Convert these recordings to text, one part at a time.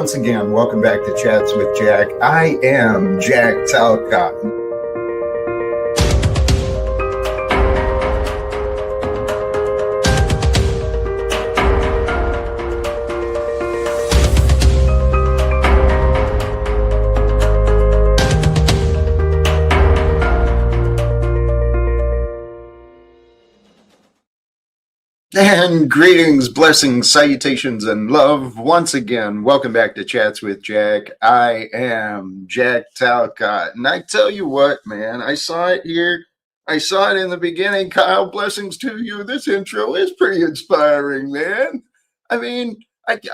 once again, welcome back to Chats with Jack. I am Jack Talcott. And greetings, blessings, salutations, and love. Once again, welcome back to Chats with Jack. I am Jack Talcott. And I tell you what, man, I saw it here. I saw it in the beginning. Kyle, blessings to you. This intro is pretty inspiring, man. I mean,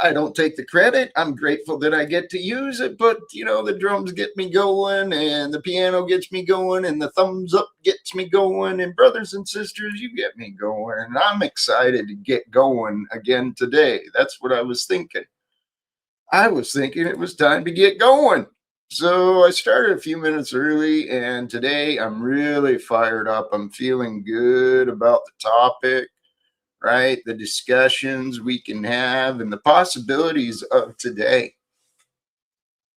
I don't take the credit. I'm grateful that I get to use it, but the drums get me going and the piano gets me going and the thumbs up gets me going, and brothers and sisters, you get me going. And I'm excited to get going again today. That's what I was thinking. I was thinking it was time to get going. So I started a few minutes early, and today I'm really fired up. I'm feeling good about the topic. Right? The discussions we can have and the possibilities of today.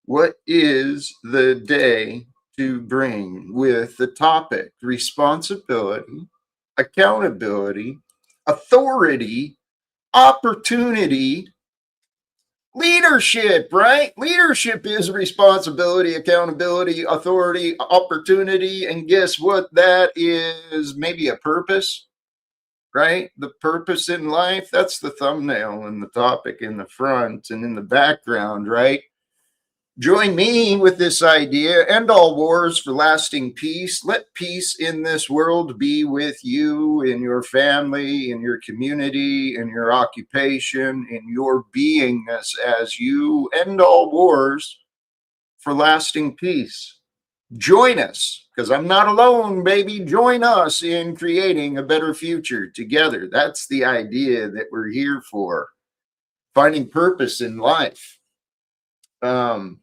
What is the day to bring with the topic? Responsibility, accountability, authority, opportunity, leadership, right? Leadership is responsibility, accountability, authority, opportunity. And guess what? That is maybe a purpose. Right? The purpose in life, that's the thumbnail and the topic in the front and in the background, right? Join me with this idea: end all wars for lasting peace. Let peace in this world be with you, in your family, in your community, in your occupation, in your beingness as you end all wars for lasting peace. Join us, because I'm not alone, baby. Join us in creating a better future together. That's the idea that we're here for. Finding purpose in life. Where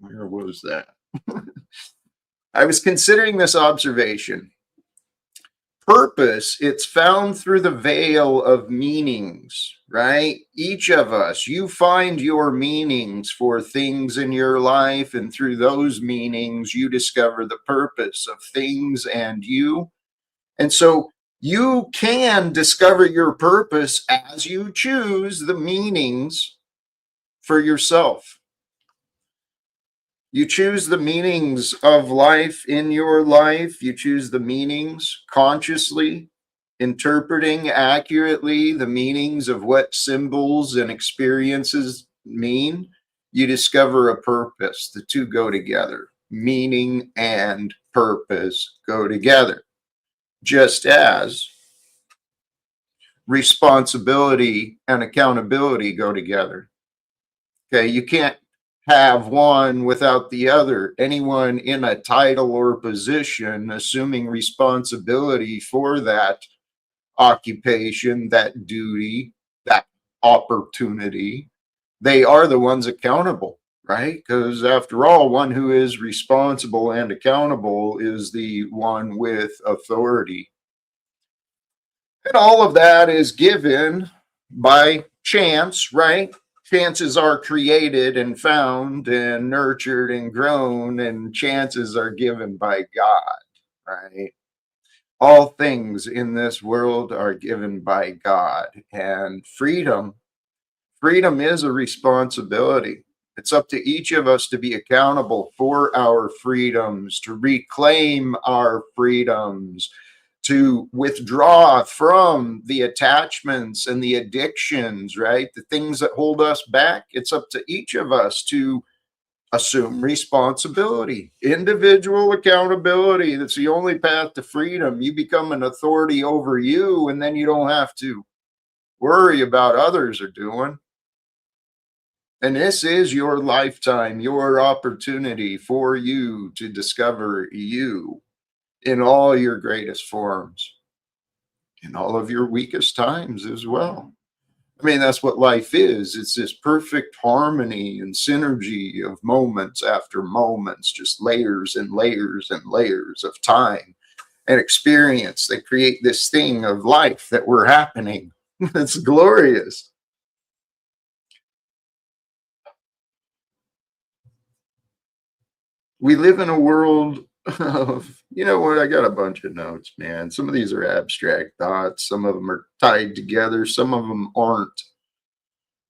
was that? I was considering this observation. Purpose, it's found through the veil of meanings, right? Each of us, you find your meanings for things in your life, and through those meanings, you discover the purpose of things and you. And so you can discover your purpose as you choose the meanings for yourself. You choose the meanings of life in your life. You choose the meanings consciously, interpreting accurately the meanings of what symbols and experiences mean. You discover a purpose. The two go together. Meaning and purpose go together. Just as responsibility and accountability go together. Okay, you can't have one without the other. Anyone in a title or position assuming responsibility for that occupation, that duty, that opportunity, they are the ones accountable, right? Because after all, one who is responsible and accountable is the one with authority. And all of that is given by chance, right? Chances are created and found and nurtured and grown, and chances are given by God, right? All things in this world are given by God, and freedom is a responsibility. It's up to each of us to be accountable for our freedoms, to reclaim our freedoms, to withdraw from the attachments and the addictions, right? The things that hold us back. It's up to each of us to assume responsibility, individual accountability. That's the only path to freedom. You become an authority over you, and then you don't have to worry about others are doing. And this is your lifetime, your opportunity for you to discover you in all your greatest forms, in all of your weakest times as well. I mean, that's what life is. It's this perfect harmony and synergy of moments after moments, just layers and layers and layers of time and experience that create this thing of life that we're happening. It's glorious. we live in a world of, you know what, I got a bunch of notes, man. Some of these are abstract thoughts, some of them are tied together, some of them aren't.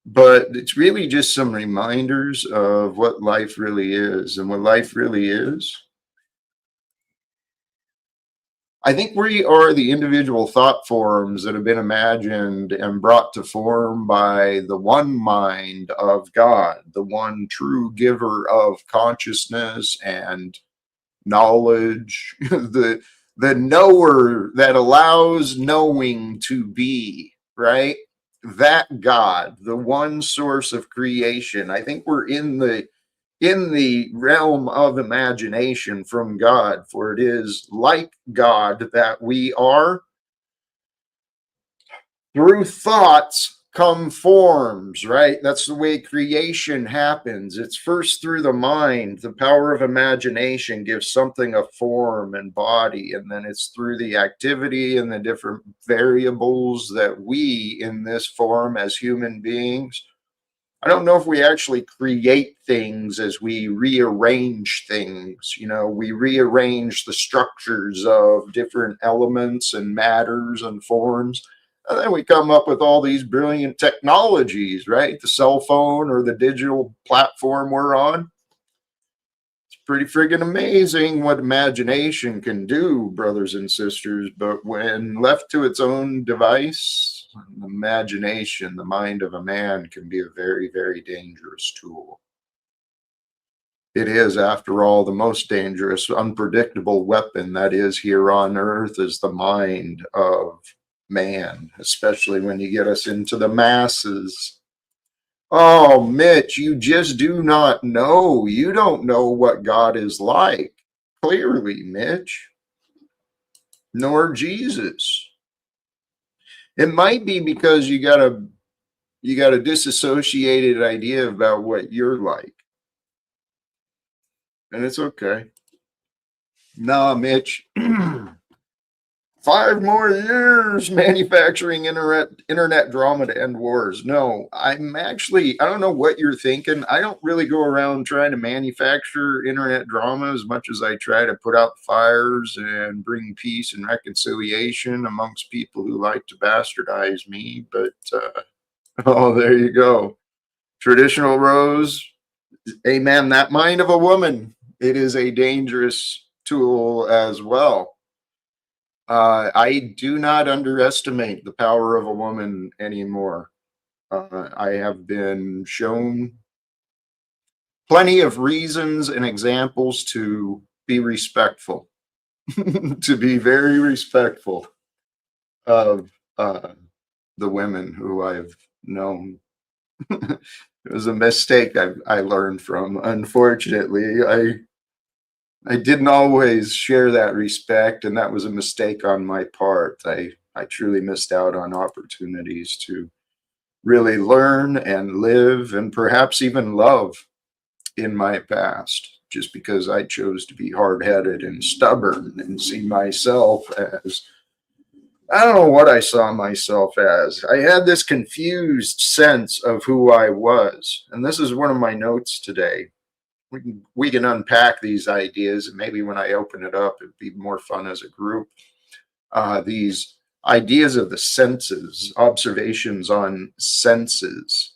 But it's really just some reminders of what life really is. And what life really is, I think we are the individual thought forms that have been imagined and brought to form by the one mind of God, the one true giver of consciousness and knowledge, the knower that allows knowing to be, right? That God, the one source of creation. I think we're in the realm of imagination from God, for it is like God that we are. Through thoughts come forms, right? That's the way creation happens. It's first through the mind. The power of imagination gives something a form and body, and then it's through the activity and the different variables that we in this form as human beings. I don't know if we actually create things as we rearrange things. You know, we rearrange the structures of different elements and matters and forms. And then we come up with all these brilliant technologies, right? The cell phone or the digital platform we're on. It's pretty friggin' amazing what imagination can do, brothers and sisters. But when left to its own device, imagination, the mind of a man, can be a very, very dangerous tool. It is, after all, the most dangerous, unpredictable weapon that is here on earth is the mind of man, especially when you get us into the masses. Oh, Mitch, you just do not know. You don't know what God is like. Clearly, Mitch, nor Jesus. It might be because you got a disassociated idea about what you're like. And it's okay. Nah, Mitch. 5 more years manufacturing internet drama to end wars. No, I don't know what you're thinking. I don't really go around trying to manufacture internet drama as much as I try to put out fires and bring peace and reconciliation amongst people who like to bastardize me. But, oh, there you go. Traditional Rose, amen. That mind of a woman, it is a dangerous tool as well. I do not underestimate the power of a woman anymore. I have been shown plenty of reasons and examples to be respectful, to be very respectful of the women who I've known. It was a mistake I learned from. Unfortunately, I didn't always share that respect, and that was a mistake on my part. I truly missed out on opportunities to really learn and live and perhaps even love in my past, just because I chose to be hard-headed and stubborn and see myself as, I don't know what I saw myself as. I had this confused sense of who I was. And this is one of my notes today. We can unpack these ideas, and maybe when I open it up, it'd be more fun as a group. These ideas of the senses, observations on senses,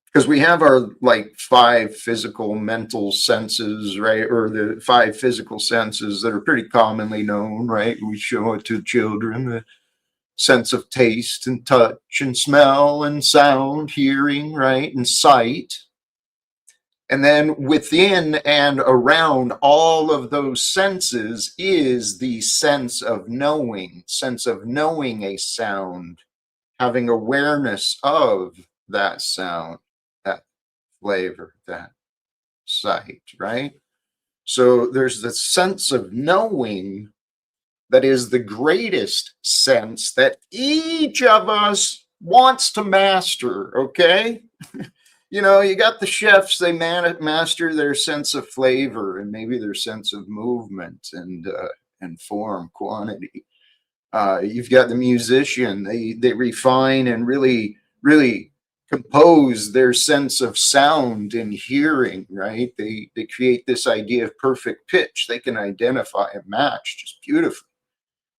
because we have our like 5 physical, mental senses, right? Or the 5 physical senses that are pretty commonly known, right? We show it to children. The sense of taste and touch and smell and sound, hearing, right? And sight. And then within and around all of those senses is the sense of knowing a sound, having awareness of that sound, that flavor, that sight, right? So there's the sense of knowing that is the greatest sense that each of us wants to master, okay? You know, you got the chefs, they master their sense of flavor and maybe their sense of movement and form, quantity. You've got the musician, they refine and really compose their sense of sound and hearing, right? They create this idea of perfect pitch. They can identify and match just beautifully.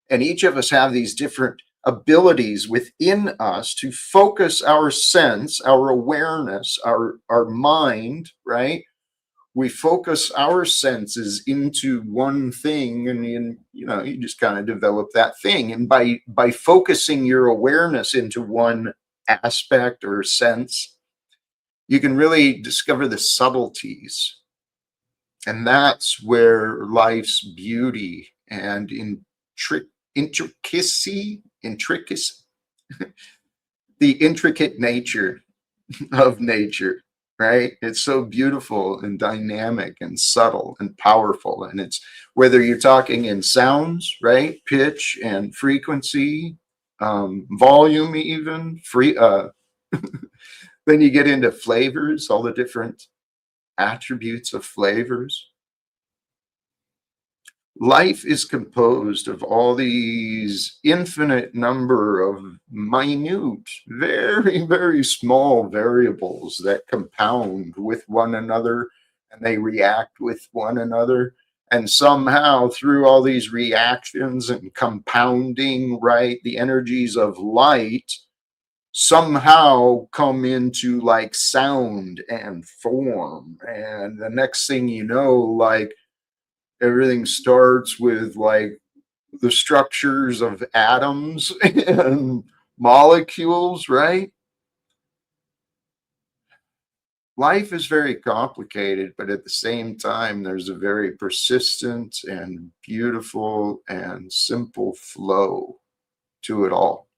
And each of us have these different abilities within us to focus our sense, our awareness, our mind, right? We focus our senses into one thing, and you just kind of develop that thing. And by focusing your awareness into one aspect or sense, you can really discover the subtleties. And that's where life's beauty and intricacy, the intricate nature of nature, right? It's so beautiful and dynamic and subtle and powerful. And it's whether you're talking in sounds, right? Pitch and frequency, volume, even then you get into flavors, all the different attributes of flavors. Life is composed of all these infinite number of minute, very, very small variables that compound with one another, and they react with one another. And somehow, through all these reactions and compounding, right, the energies of light somehow come into like sound and form. And the next thing you know, like, everything starts with like the structures of atoms and molecules, right? Life is very complicated, but at the same time, there's a very persistent and beautiful and simple flow to it all.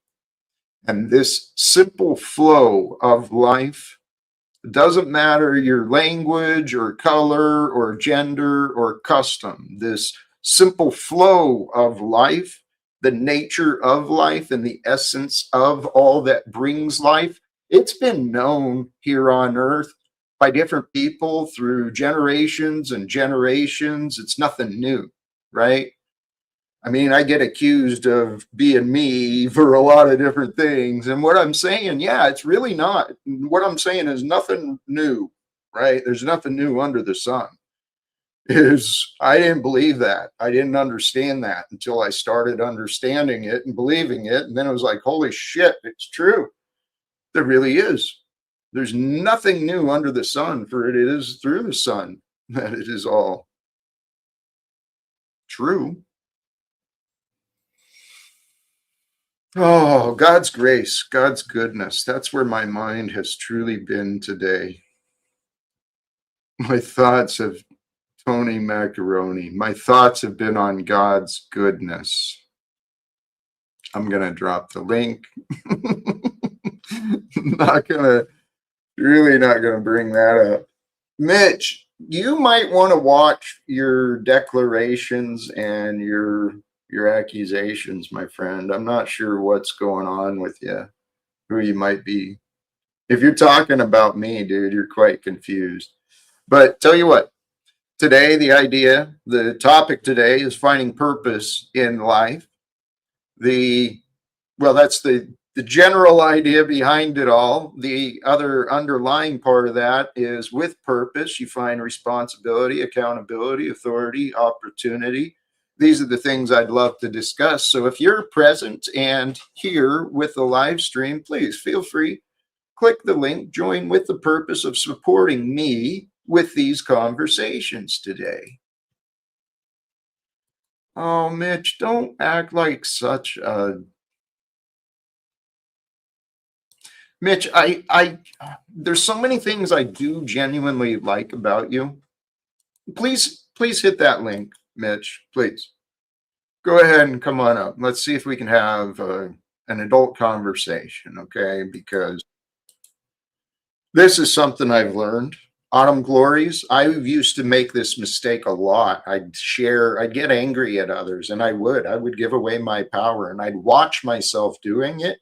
And this simple flow of life, it doesn't matter your language or color or gender or custom. This simple flow of life, the nature of life, and the essence of all that brings life, it's been known here on earth by different people through generations and generations. It's nothing new, right? I mean, I get accused of being me for a lot of different things. And what I'm saying, yeah, it's really not. What I'm saying is nothing new, right? There's nothing new under the sun. Is I didn't believe that. I didn't understand that until I started understanding it and believing it. And then it was like, holy shit, it's true. There really is. There's nothing new under the sun, for it is through the sun that it is all true. Oh, God's grace, God's goodness. That's where my mind has truly been today. My thoughts have Tony Macaroni. My thoughts have been on God's goodness. I'm going to drop the link. Really not going to bring that up. Mitch, you might want to watch your declarations and your accusations, my friend. I'm not sure what's going on with you, who you might be. If you're talking about me, dude, you're quite confused. But tell you what, today, the topic today is finding purpose in life. That's the general idea behind it all. The other underlying part of that is with purpose, you find responsibility, accountability, authority, opportunity. These are the things I'd love to discuss. So if you're present and here with the live stream, please feel free, click the link, join with the purpose of supporting me with these conversations today. Oh, Mitch, don't act like such a Mitch, there's so many things I do genuinely like about you. Please hit that link, Mitch. Please go ahead and come on up. Let's see if we can have an adult conversation, okay? Because this is something I've learned. Autumn glories. I used to make this mistake a lot. I'd get angry at others, and I would give away my power, and I'd watch myself doing it.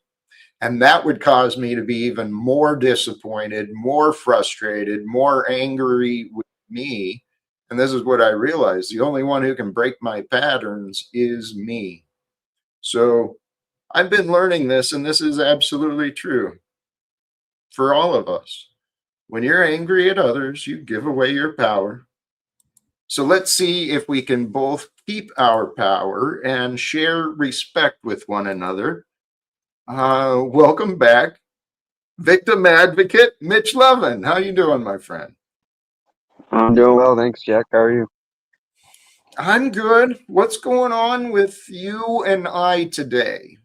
And that would cause me to be even more disappointed, more frustrated, more angry with me. And this is what I realized: the only one who can break my patterns is me. So I've been learning this, and this is absolutely true. for all of us. When you're angry at others, you give away your power. So let's see if we can both keep our power and share respect with one another. Welcome back, victim advocate Mitch Levin. How you doing, my friend? I'm doing well, thanks, Jack. How are you? I'm good. What's going on with you and I today?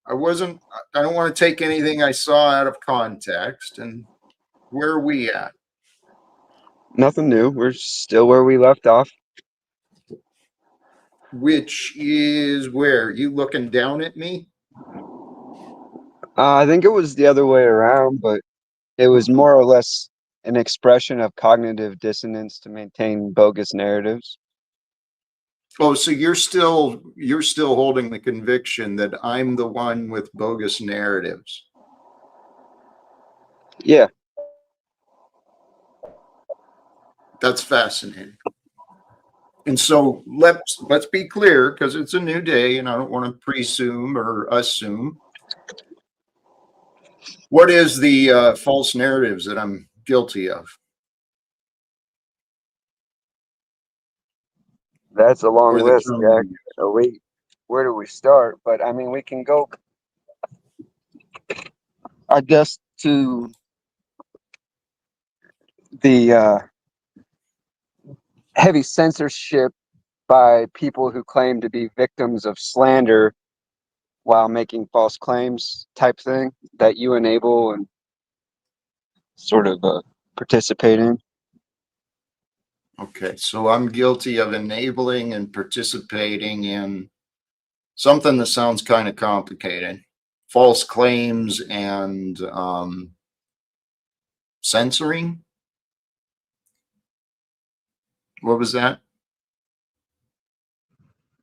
I don't want to take anything I saw out of context. And where are we at? Nothing new. We're still where we left off. Which is where? You looking down at me? I think it was the other way around, but it was more or less an expression of cognitive dissonance to maintain bogus narratives. Oh, so you're still holding the conviction that I'm the one with bogus narratives. Yeah, That's fascinating. And so let's be clear, because it's a new day and I don't want to presume or assume. What is the false narratives that I'm guilty of? that's a long Or the list, term Jack. you use? So where do we start? But I mean, we can go, I guess, to the heavy censorship by people who claim to be victims of slander while making false claims type thing that you enable and sort of participate in. Okay, so I'm guilty of enabling and participating in something that sounds kind of complicated. False claims and censoring. What was that?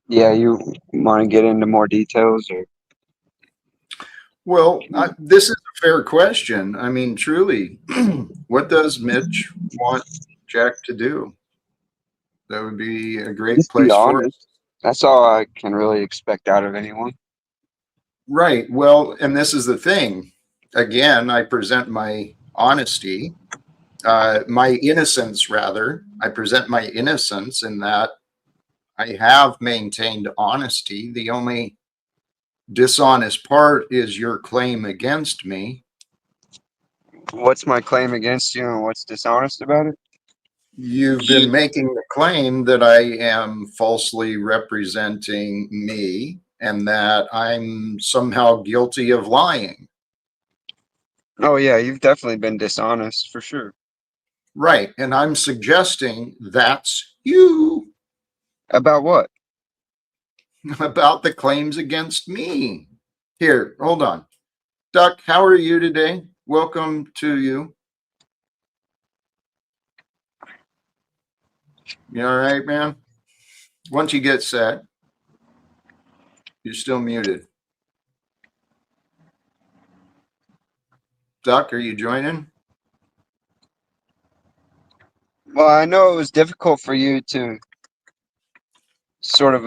Yeah, you want to get into more details or? Well, this is a fair question. I mean, truly, what does Mitch want Jack to do? That would be a great Just be place for it. honest. That's all I can really expect out of anyone. Right. Well, and this is the thing. Again, I present my honesty, my innocence, rather. I present my innocence in that I have maintained honesty. The only dishonest part is your claim against me. What's my claim against you and what's dishonest about it? You've been making the claim that I am falsely representing me and that I'm somehow guilty of lying. Oh, yeah, you've definitely been dishonest for sure. Right. And I'm suggesting that's you About what? about the claims against me. Here, hold on. Duck, how are you today? Welcome to you. You all right, man? Once you get set, you're still muted. Duck, are you joining? Well, I know it was difficult for you to sort of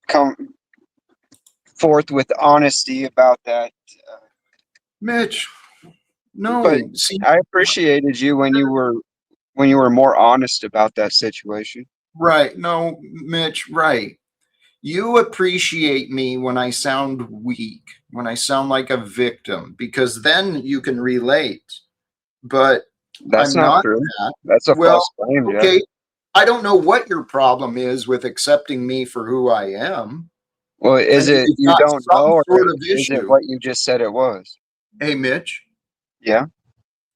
come forth with honesty about that, Mitch, but no. See, I appreciated you when you were more honest about that situation. right. No, Mitch, right. You appreciate me when I sound weak, when I sound like a victim, because then you can relate. But That's I'm not not true. that. That's a Well, false claim, Jack. okay. I don't know what your problem is with accepting me for who I am. Well, I is mean, it you've you got don't some know, or sort of is it issue. what you just said it was? Hey, Mitch, Yeah.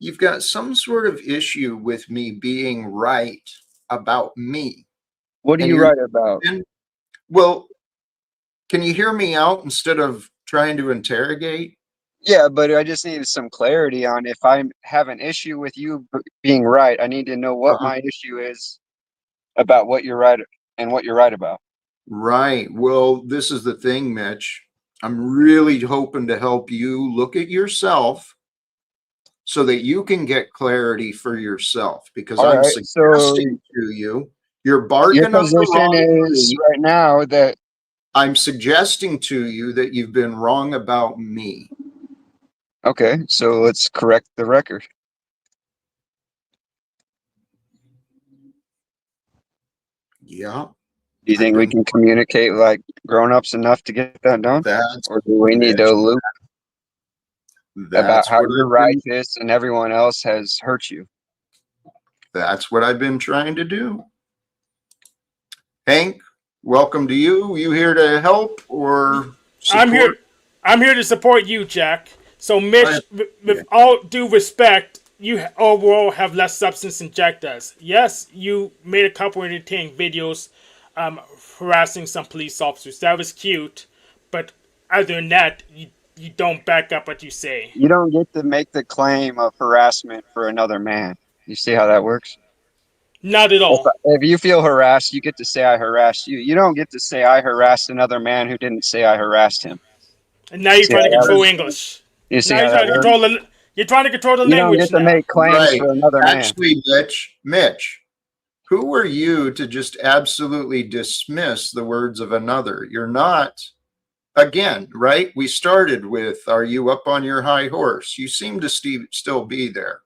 you've got some sort of issue with me being right about me. What are And you you're, right about? well, can you hear me out instead of trying to interrogate? Yeah, but I just needed some clarity on if I have an issue with you being right. I need to know what Uh-huh. my issue is about what you're right and what you're right about. Right. Well, this is the thing, Mitch. I'm really hoping to help you look at yourself so that you can get clarity for yourself because All I'm right. So suggesting to you, you're your barking up the position wrong is tree. right now that I'm suggesting to you that you've been wrong about me. Okay, so let's correct the record. Yeah. Do you I've think we been, can communicate like grown-ups enough to get that done? that's, Or do we need to Mitch, loop about that's how what you're I've been, righteous and everyone else has hurt you? that's what I've been trying to do. Hank, welcome to you. You here to help or I'm support? here. I'm here to support you, Jack. So, I, Mitch, yeah. with all due respect, you overall have less substance than Jack does. Yes, you made a couple entertaining videos, harassing some police officers. That was cute, but other than that, you don't back up what you say. You don't get to make the claim of harassment for another man. You see how that works? Not at all. If you feel harassed, you get to say I harassed you. You don't get to say I harassed another man who didn't say I harassed him. And now you're See how trying to that control works? English. You see Now how you're that trying to works? control the. You're trying to control the You don't get language to now. make claims Right. for another man. Actually, Mitch, who are you to just absolutely dismiss the words of another? You're not, again, right? We started with, are you up on your high horse? You seem to still be there.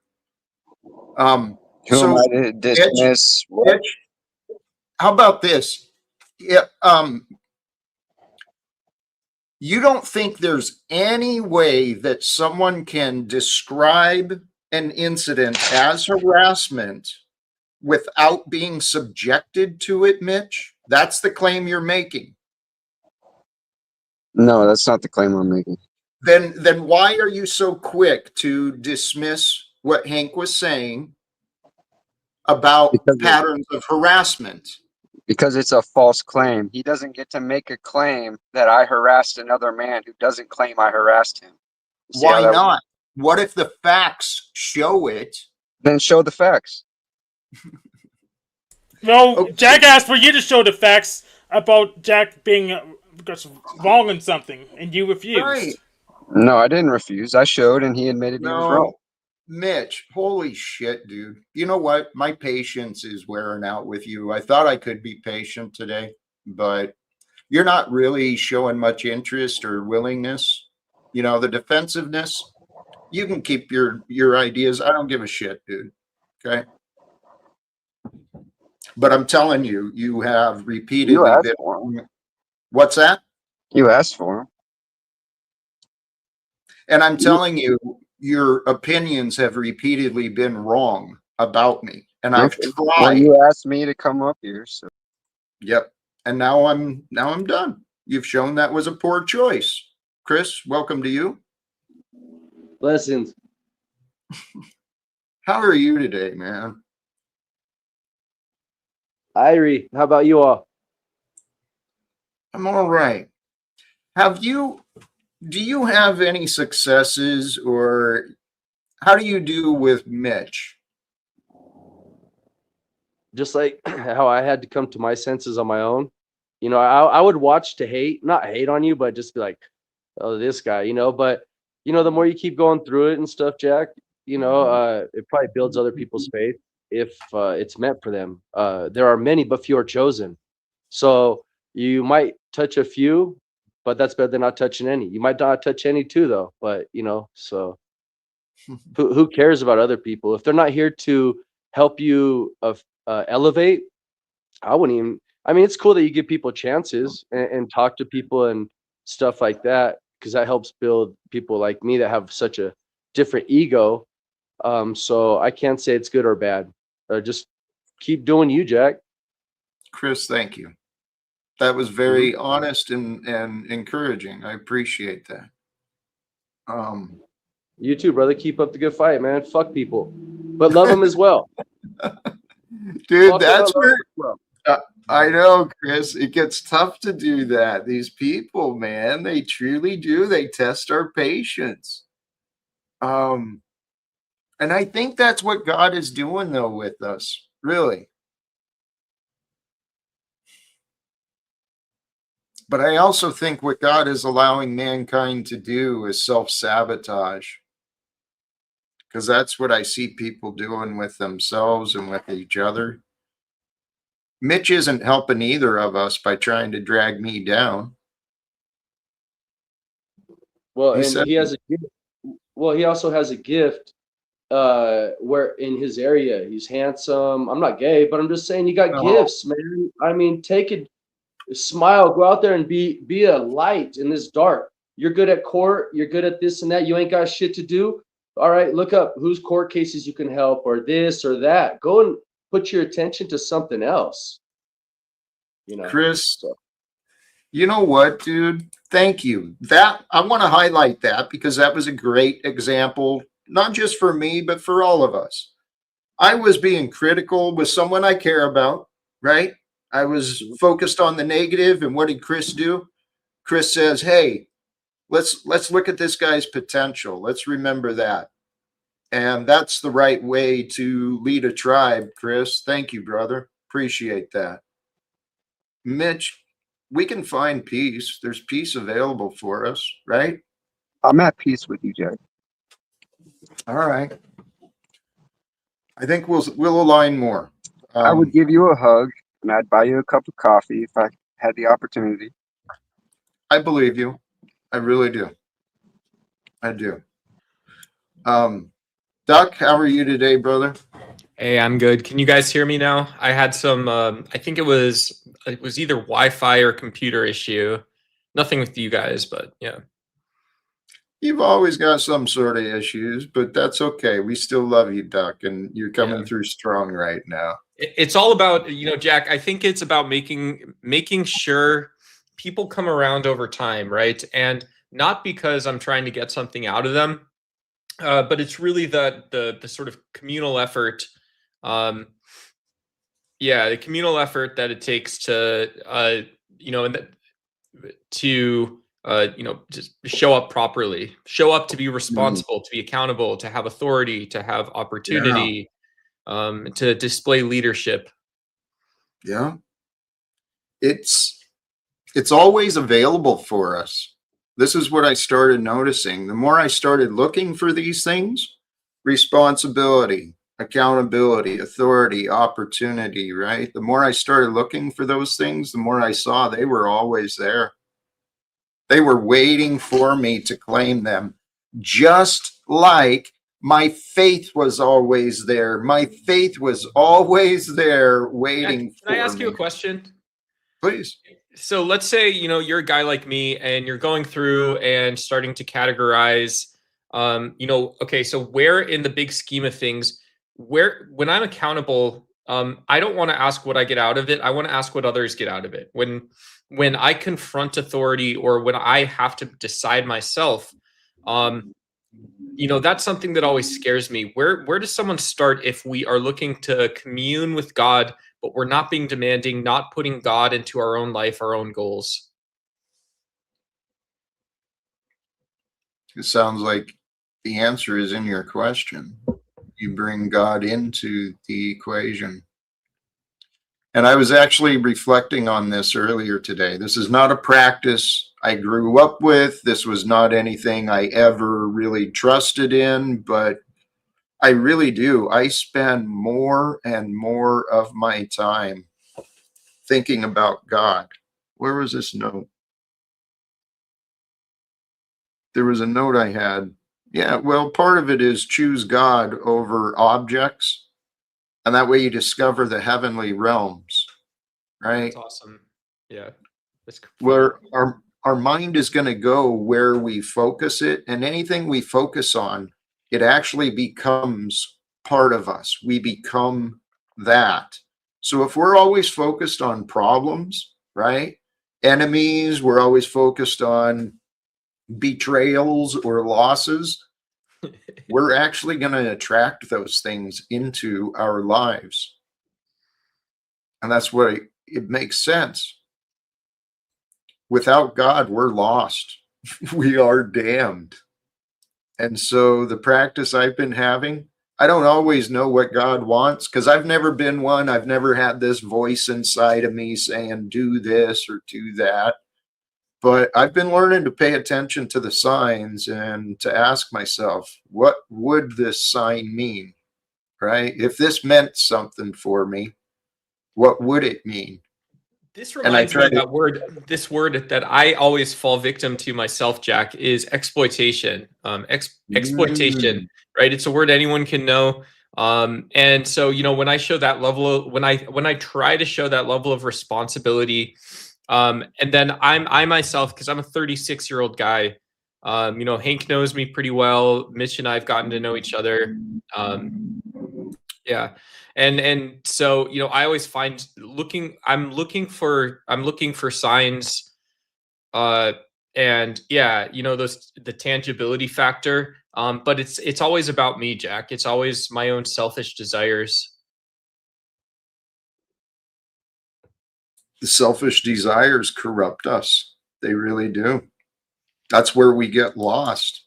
Who am So, I to Mitch, dismiss what? Mitch, how about this? Yeah, you don't think there's any way that someone can describe an incident as harassment without being subjected to it, Mitch? That's the claim you're making. No, that's not the claim I'm making. Then why are you so quick to dismiss what Hank was saying about Because patterns of harassment? because it's a false claim. He doesn't get to make a claim that I harassed another man who doesn't claim I harassed him. You see how Why that works? not? What if the facts show it? Then show the facts. No, Okay, Jack asked for you to show the facts about Jack being wrong in something, and you right. refused. No, I didn't refuse. I showed and he admitted he was wrong. No, Mitch, holy shit, dude. You know what? My patience is wearing out with you. I thought I could be patient today, but you're not really showing much interest or willingness. You know, the defensiveness, you can keep your ideas. I don't give a shit, dude. Okay. But I'm telling you, you have You repeatedly asked for him. been, what's that? You asked for him. And I'm You, telling you, your opinions have repeatedly been wrong about me. And I've okay. Well, tried. you asked me to come up here, so Yep. And now I'm done. You've shown that was a poor choice. Chris, welcome to you. Blessings. How are you today, man? Irie, how about you all? I'm all right. Do you have any successes or how do you do with Mitch? Just like how I had to come to my senses on my own. I would watch to hate, not hate on you, but just be like, oh, this guy, but the more you keep going through it and stuff, Jack, it probably builds other people's faith if it's meant for them. There are many, but few are chosen. So you might touch a few, but that's better than not touching any. You might not touch any too, though, but so who cares about other people if they're not here to help you elevate? I wouldn't even. I mean, it's cool that you give people chances and talk to people and stuff like that, because that helps build people like me that have such a different ego. So I can't say it's good or bad. Just keep doing you, Jack. Chris, thank you. That was Mhm. very honest and encouraging. I appreciate that. Um, You too, brother. Keep up the good fight, man. Fuck people, but love them as well. dude, Fuck them, but that's love where them as well. I know, Chris. It gets tough to do that. These people, man, they truly do. They test our patience. Um, and I think that's what God is doing, though, with us, really. But I also think what God is allowing mankind to do is self sabotage, because that's what I see people doing with themselves and with each other. Mitch isn't helping either of us by trying to drag me down. Well, He and said, he has a gift. well, he also has a gift where in his area he's handsome. I'm not gay, but I'm just saying you got Oh, gifts, man. I mean, take it, smile, go out there and be a light in this dark. You're good at court, you're good at this and that, you ain't got shit to do. All right, look up whose court cases you can help, or this or that. Go and put your attention to something else, you know. Chris, So you know what, dude? Thank you. That I want to highlight that because that was a great example, not just for me, but for all of us. I was being critical with someone I care about, right? I was focused on the negative, and what did Chris do? Chris says, "Hey, let's look at this guy's potential. Let's remember that." And that's the right way to lead a tribe, Chris. Thank you, brother. Appreciate that. Mitch, we can find peace. There's peace available for us, right? I'm at peace with you, Jack. All right. I think we'll align more. I would give you a hug and I'd buy you a cup of coffee if I had the opportunity. I believe you. I really do. I do. Duck, how are you today, brother? Hey, I'm good. Can you guys hear me now? I had some, I think it was either Wi-Fi or computer issue. Nothing with you guys, but yeah. You've always got some sort of issues, but that's okay. We still love you, Duck, and you're coming Yeah. through strong right now. It's all about, Jack, I think it's about making sure people come around over time, right? And not because I'm trying to get something out of them, but it's really the sort of communal effort. The communal effort that it takes to, just show up properly, show up to be responsible, to be accountable, to have authority, to have opportunity, to display leadership. Yeah. It's always available for us. This is what I started noticing. The more I started looking for these things, responsibility, accountability, authority, opportunity, right? The more I started looking for those things, the more I saw they were always there. They were waiting for me to claim them, just like my faith was always there. My faith was always there waiting for me. Can I ask you a question? Please. So let's say, you're a guy like me and you're going through and starting to categorize, okay, so where in the big scheme of things, when I'm accountable, I don't want to ask what I get out of it. I want to ask what others get out of it. When I confront authority or when I have to decide myself, that's something that always scares me. Where does someone start if we are looking to commune with God, but we're not being demanding, not putting God into our own life, our own goals? It sounds like the answer is in your question. You bring God into the equation. And I was actually reflecting on this earlier today. This is not a practice I grew up with. This was not anything I ever really trusted in, but I really do. I spend more and more of my time thinking about God. Where was this note? There was a note I had. Yeah, well, part of it is choose God over objects. And that way you discover the heavenly realms, right? That's awesome. Yeah. That's Where our mind is going to go where we focus it, and anything we focus on, it actually becomes part of us. We become that. So if we're always focused on problems, right? Enemies, we're always focused on betrayals or losses, we're actually going to attract those things into our lives. And that's what it makes sense. Without God, we're lost. We are damned. And so the practice I've been having, I don't always know what God wants because I've never been one. I've never had this voice inside of me saying, do this or do that. But I've been learning to pay attention to the signs and to ask myself, what would this sign mean, right? If this meant something for me, what would it mean? This And I reminds me try of that word. This word that I always fall victim to myself, Jack, is exploitation. Exploitation, Mm. right? It's a word anyone can know. And so, when I show that level of, when I try to show that level of responsibility, and then I myself, because I'm a 36-year-old guy, Hank knows me pretty well. Mitch and I have gotten to know each other. Yeah. And so, I always find I'm looking for signs, uh and yeah, those, the tangibility factor. But it's always about me, Jack. It's always my own selfish desires. The selfish desires corrupt us. They really do. That's where we get lost.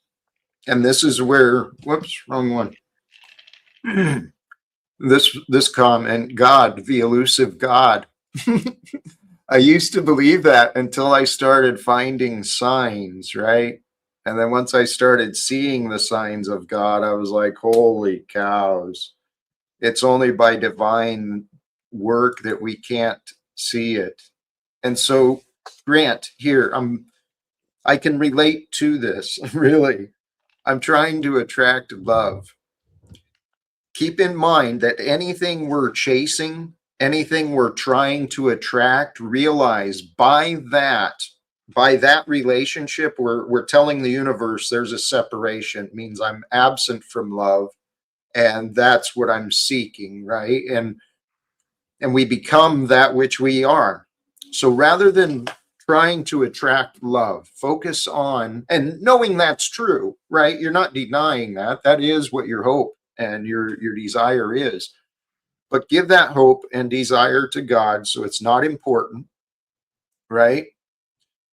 And this is where, whoops, wrong one. This comment, God, the elusive God. I used to believe that until I started finding signs, right? And then once I started seeing the signs of God, I was like, holy cows. It's only by divine work that we can't see it. And so, Grant, here, I can relate to this, really. I'm trying to attract love. Keep in mind that anything we're chasing, anything we're trying to attract, realize by that relationship, we're telling the universe there's a separation. It means I'm absent from love, and that's what I'm seeking, right? And we become that which we are. So rather than trying to attract love, focus on, and knowing that's true, right? You're not denying that. That is what your hope and your desire is. But give that hope and desire to God, so it's not important, right?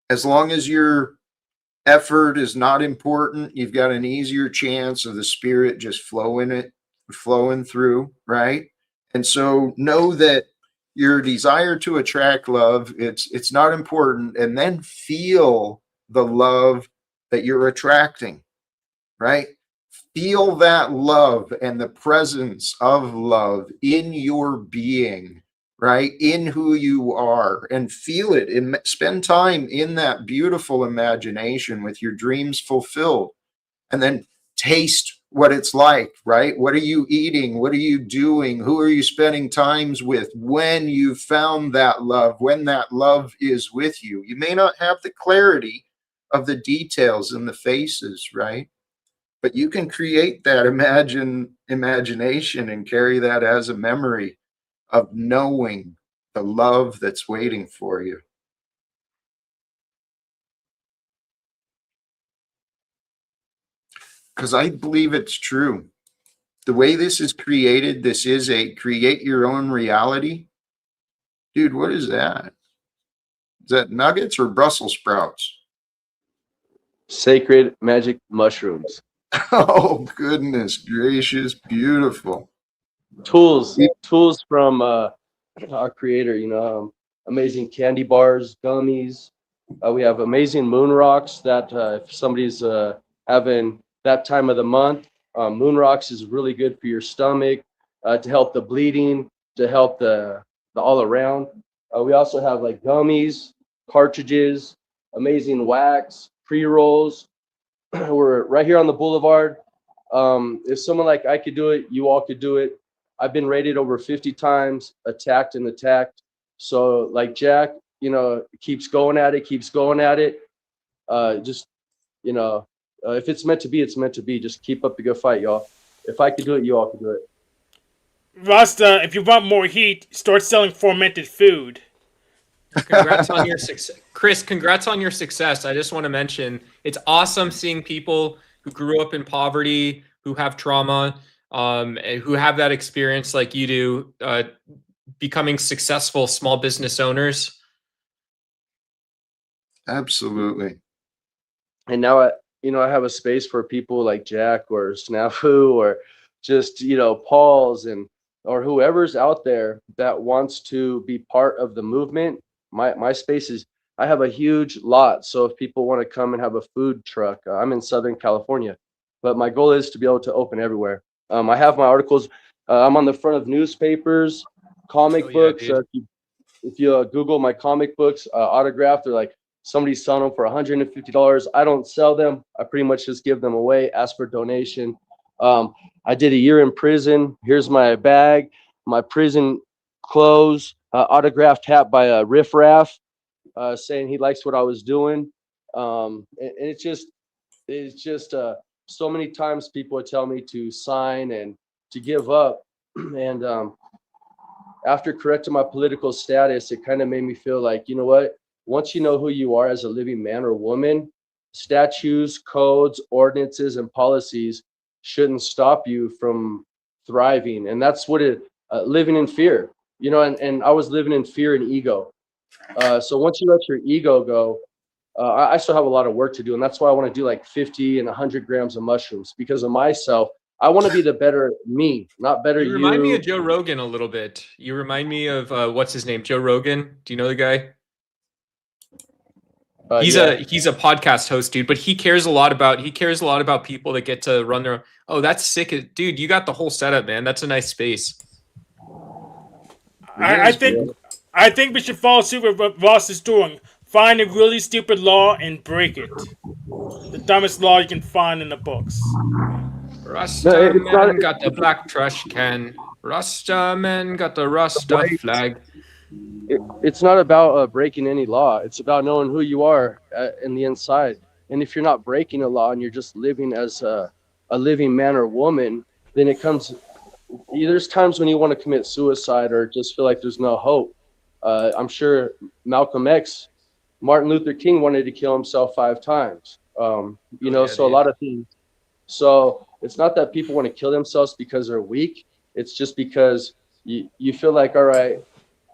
As long as your effort is not important, you've got an easier chance of the Spirit just flowing through, right? And so know that your desire to attract love, it's not important, and then feel the love that you're attracting, right? Feel that love and the presence of love in your being, right? In who you are, and feel it, and spend time in that beautiful imagination with your dreams fulfilled. And then taste what it's like, right? What are you eating? What are you doing? Who are you spending times with when you've found that love, when that love is with you? You may not have the clarity of the details and the faces, right? But you can create that imagination and carry that as a memory of knowing the love that's waiting for you. Because I believe it's true. The way this is created, this is a create your own reality. Dude, what is that? Is that nuggets or Brussels sprouts? Sacred magic mushrooms. Oh, goodness gracious, beautiful. Tools from our creator, amazing candy bars, gummies. We have amazing moon rocks that if somebody's having that time of the month, moon rocks is really good for your stomach, to help the bleeding, to help the all around. We also have like gummies, cartridges, amazing wax, pre-rolls. We're right here on the boulevard. If someone like I could do it, you all could do it. I've been rated over 50 times, attacked and attacked. So like Jack, keeps going at it, keeps going at it. Just, if it's meant to be, it's meant to be. Just keep up the good fight, y'all. If I could do it, you all could do it. Rasta, if you want more heat, start selling fermented food. Congrats on your success, Chris. Congrats on your success. I just want to mention it's awesome seeing people who grew up in poverty, who have trauma, and who have that experience like you do, becoming successful small business owners. Absolutely. And now I have a space for people like Jack or Snafu or just, Paul's or whoever's out there that wants to be part of the movement. My space is, I have a huge lot. So if people want to come and have a food truck, I'm in Southern California, but my goal is to be able to open everywhere. I have my articles. I'm on the front of newspapers, comic Oh, yeah, books. dude. if you Google my comic books autographed, they're like somebody's selling them for $150. I don't sell them. I pretty much just give them away, ask for donation. I did a year in prison. Here's my bag, my prison clothes, autographed hat by a Riff Raff, saying he likes what I was doing. And it's just so many times people would tell me to sign and to give up. And after correcting my political status, it kind of made me feel like, you know what? Once you know who you are as a living man or woman, statutes, codes, ordinances, and policies shouldn't stop you from thriving. And that's what living in fear, you know, and I was living in fear and ego. So once you let your ego go, I still have a lot of work to do. And that's why I want to do like 50 and 100 grams of mushrooms, because of myself. I want to be the better me, not better you. You remind me of Joe Rogan a little bit. You remind me of what's his name? Joe Rogan. Do you know the guy? He's a podcast host, dude, but he cares a lot about people that get to run their. Oh, that's sick, dude. You got the whole setup, man. That's a nice space. I think we should follow suit with what Ross is doing. Find a really stupid law and break it. The dumbest law you can find in the books. Rasta man got the black trash can. Rasta man got the Rasta flag. It's not about breaking any law. It's about knowing who you are in the inside. And if you're not breaking a law and you're just living as a living man or woman, then it comes. There's times when you want to commit suicide or just feel like there's no hope. I'm sure Malcolm X, Martin Luther King wanted to kill himself 5 times. So a lot of things. So it's not that people want to kill themselves because they're weak. It's just because you feel like, all right,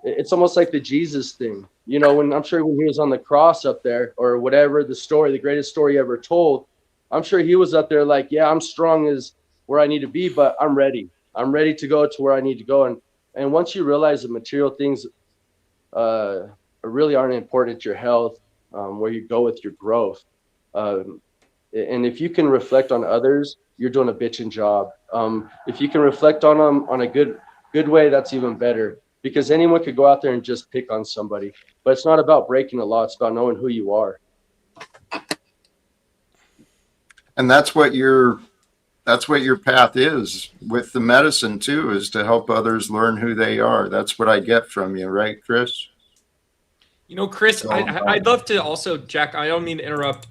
it's almost like the Jesus thing. You know, when I'm sure when he was on the cross up there or whatever, the greatest story ever told, I'm sure he was up there like, yeah, I'm strong as where I need to be, but I'm ready. I'm ready to go to where I need to go. And once you realize the material things really aren't important to your health, where you go with your growth. And if you can reflect on others, you're doing a bitchin' job. If you can reflect on them on a good way, that's even better, because anyone could go out there and just pick on somebody. But it's not about breaking the law. It's about knowing who you are. And that's what your path is with the medicine too, is to help others learn who they are. That's what I get from you, right, Chris? You know, Chris, I'd love to also, Jack, I don't mean to interrupt.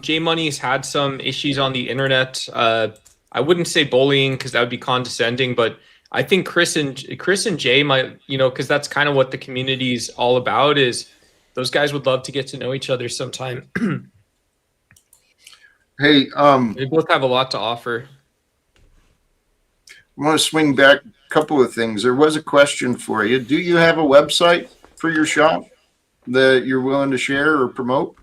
J Money's had some issues on the internet. I wouldn't say bullying because that would be condescending, but I think Chris and Jay might, because that's kind of what the community is all about, is those guys would love to get to know each other sometime. Hey, they both have a lot to offer. I want to swing back a couple of things. There was a question for you. Do you have a website for your shop that you're willing to share or promote?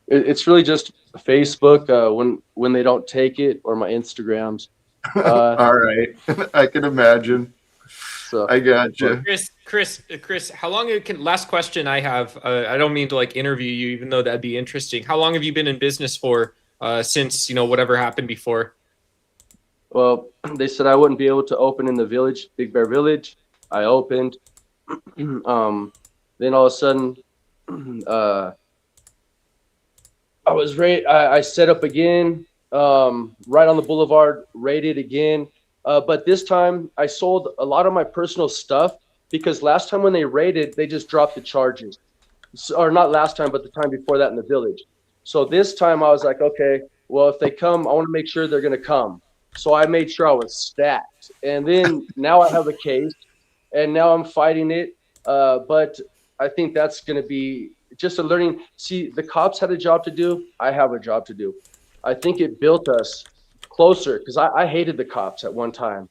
It's really just Facebook when they don't take it, or my Instagrams. All right. I can imagine. So I got you. Chris, how long last question I have, I don't mean to interview you, even though that'd be interesting. How long have you been in business for, since, whatever happened before? Well, they said I wouldn't be able to open in the village, Big Bear Village. I opened. Then all of a sudden, I set up again, right on the boulevard, raided again. But this time I sold a lot of my personal stuff, because last time when they raided, they just dropped the charges. Or not last time, but the time before that in the village. So this time I was like, okay, well, if they come, I want to make sure they're going to come. So I made sure I was stacked. And then now I have a case, and now I'm fighting it. But I think that's going to be just a learning. See, the cops had a job to do. I have a job to do. I think it built us closer, because I hated the cops at one time.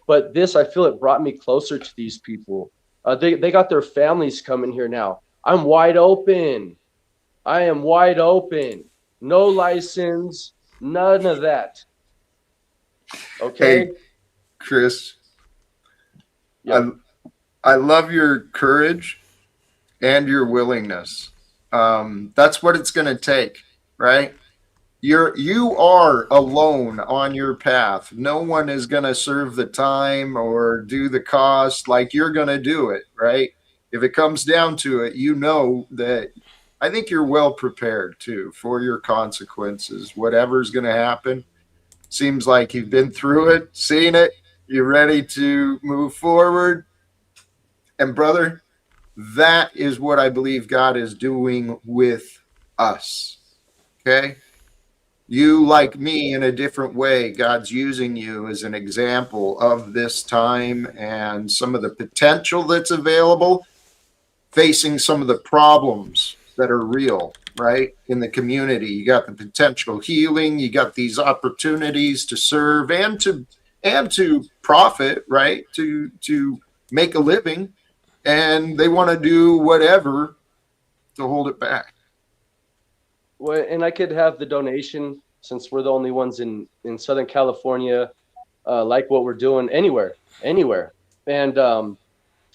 But this, I feel it brought me closer to these people. They got their families coming here now. I'm wide open. I am wide open. No license, none of that. Okay. Hey, Chris, Yep. I love your courage and your willingness. That's what it's going to take, right? You are alone on your path. No one is going to serve the time or do the cost like you're going to do it, right? If it comes down to it, you know that I think you're well prepared too for your consequences. Whatever's going to happen, seems like you've been through it, seen it, you're ready to move forward. And brother, that is what I believe God is doing with us. Okay? You, like me, in a different way, God's using you as an example of this time and some of the potential that's available, facing some of the problems that are real, right? In the community, you got the potential healing, you got these opportunities to serve and to profit, right? To make a living, and they want to do whatever to hold it back. Well, and I could have the donation, since we're the only ones in Southern California, like what we're doing anywhere. And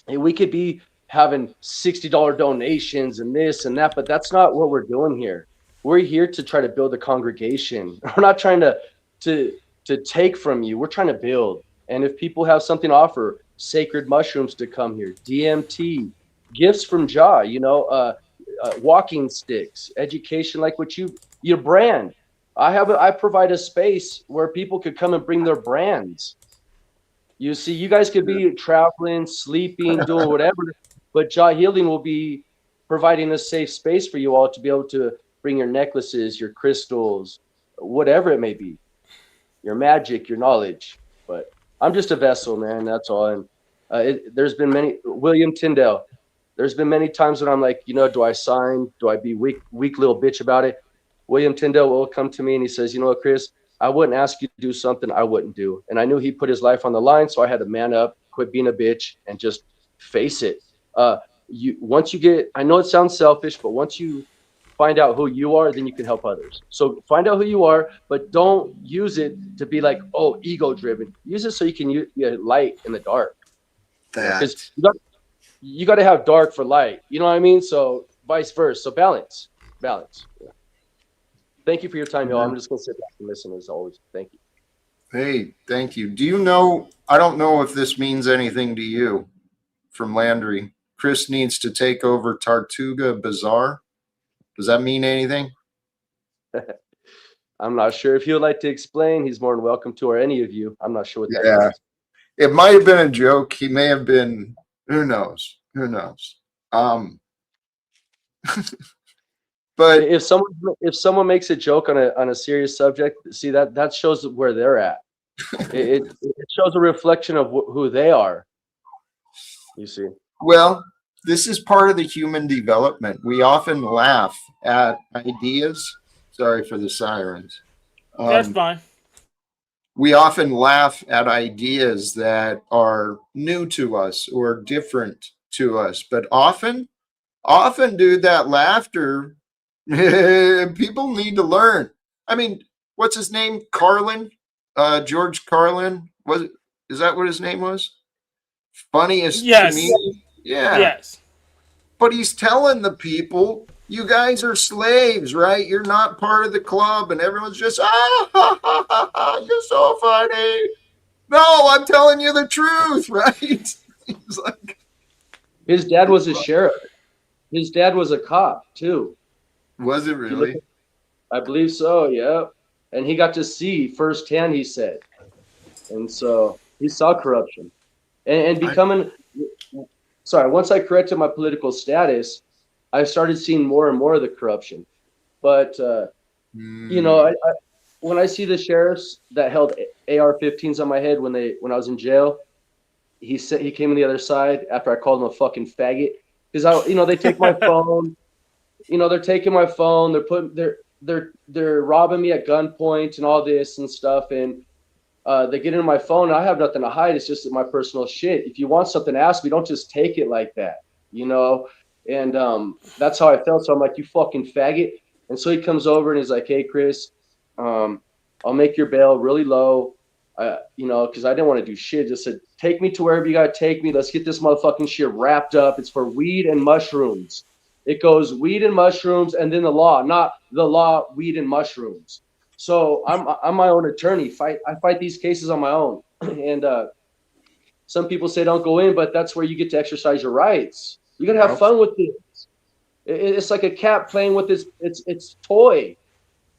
we could be having $60 donations and this and that, but that's not what we're doing here. We're here to try to build a congregation. We're not trying to take from you. We're trying to build. And if people have something to offer, sacred mushrooms to come here, DMT, gifts from Jah, walking sticks, education, like what your brand. I provide a space where people could come and bring their brands. You see, you guys could be traveling, sleeping, doing whatever, but Jah Healing will be providing a safe space for you all to be able to bring your necklaces, your crystals, whatever it may be, your magic, your knowledge. But I'm just a vessel, man. That's all. And there's been William Tyndale. There's been many times when I'm like, do I sign? Do I be weak little bitch about it? William Tyndale will come to me and he says, you know what, Chris, I wouldn't ask you to do something I wouldn't do. And I knew he put his life on the line, so I had to man up, quit being a bitch, and just face it. Once you get, I know it sounds selfish, but once you find out who you are, then you can help others. So find out who you are, but don't use it to be like, oh, ego driven. Use it so you can be a light in the dark. Because you got to have dark for light. You know what I mean? So vice versa. So balance. Yeah. Thank you for your time, y'all. I'm just going to sit back and listen as always. Thank you. Hey, thank you. Do you know, I don't know if this means anything to you from Landry. Chris needs to take over Tartuga Bazaar. Does that mean anything? I'm not sure. If he would like to explain, he's more than welcome to, or any of you. I'm not sure what that means. It might have been a joke. He may have been, who knows? But if someone makes a joke on a serious subject, see that shows where they're at. it shows a reflection of who they are. You see. Well, this is part of the human development. We often laugh at ideas. Sorry for the sirens. That's fine. We often laugh at ideas that are new to us or different to us, but often, dude, that laughter. People need to learn. I mean, what's his name? Carlin, George Carlin. Is that what his name was? Funniest comedian. Yeah. Yes. But he's telling the people, you guys are slaves, right? You're not part of the club, and everyone's just you're so funny. No, I'm telling you the truth, right? He's like, his dad was a sheriff. His dad was a cop too. Was it really? I believe so, yeah. And he got to see firsthand, he said. And so he saw corruption. And becoming, once I corrected my political status, I started seeing more and more of the corruption. But, when I see the sheriffs that held AR-15s on my head when I was in jail, he came on the other side after I called him a fucking faggot. Because, they take my phone. They're taking my phone. They're robbing me at gunpoint and all this and stuff. And they get into my phone. And I have nothing to hide. It's just my personal shit. If you want something, ask me. Don't just take it like that, And that's how I felt. So I'm like, you fucking faggot. And so he comes over and he's like, hey, Chris, I'll make your bail really low. Because I didn't want to do shit. Just said, take me to wherever you got to take me. Let's get this motherfucking shit wrapped up. It's for weed and mushrooms. It goes weed and mushrooms and then the law, not the law, weed and mushrooms. So I'm my own attorney. I fight these cases on my own. And some people say don't go in, but that's where you get to exercise your rights. You gotta have Well, fun with it. It's like a cat playing with its toy.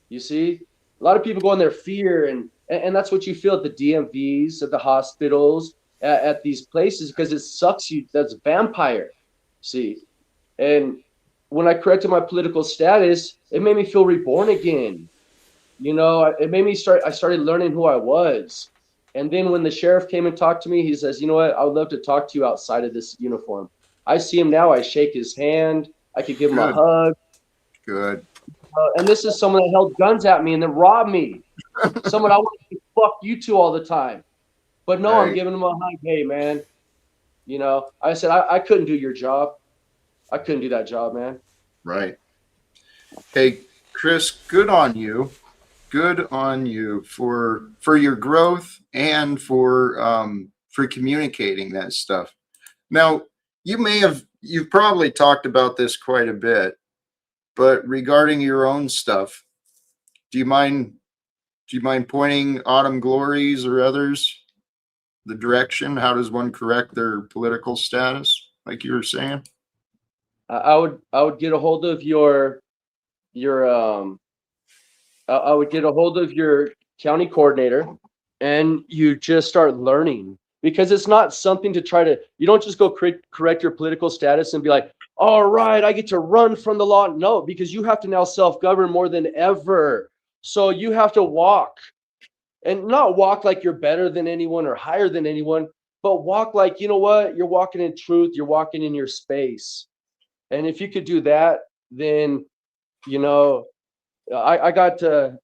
You see, a lot of people go in their fear, and that's what you feel at the DMVs, at the hospitals, at these places, because it sucks you. That's vampire. See, and when I corrected my political status, it made me feel reborn again. You know, it made me start. I started learning who I was, and then when the sheriff came and talked to me, he says, "You know what? I would love to talk to you outside of this uniform." I see him now. I shake his hand. I could give him a good, hug. good. And this is someone that held guns at me and then robbed me. Someone I wanted to fuck you to all the time. But no, I'm Right, giving him a hug. Hey, man. You know, I said, I couldn't do your job. I couldn't do that job, man. right. Hey, Chris, good on you. Good on you for your growth and for communicating that stuff. Now, you've probably talked about this quite a bit, but regarding your own stuff, do you mind pointing Autumn Glories or others the direction? How does one correct their political status, like you were saying? I would get a hold of your I would get a hold of your county coordinator, and you just start learning, because it's not something to try to, you don't just go correct your political status and be like, all right, I get to run from the law. No, because you have to now self-govern more than ever. So you have to walk, and not walk like you're better than anyone or higher than anyone, but walk like, you know what, you're walking in truth, you're walking in your space. And if you could do that, then, you know, I got to,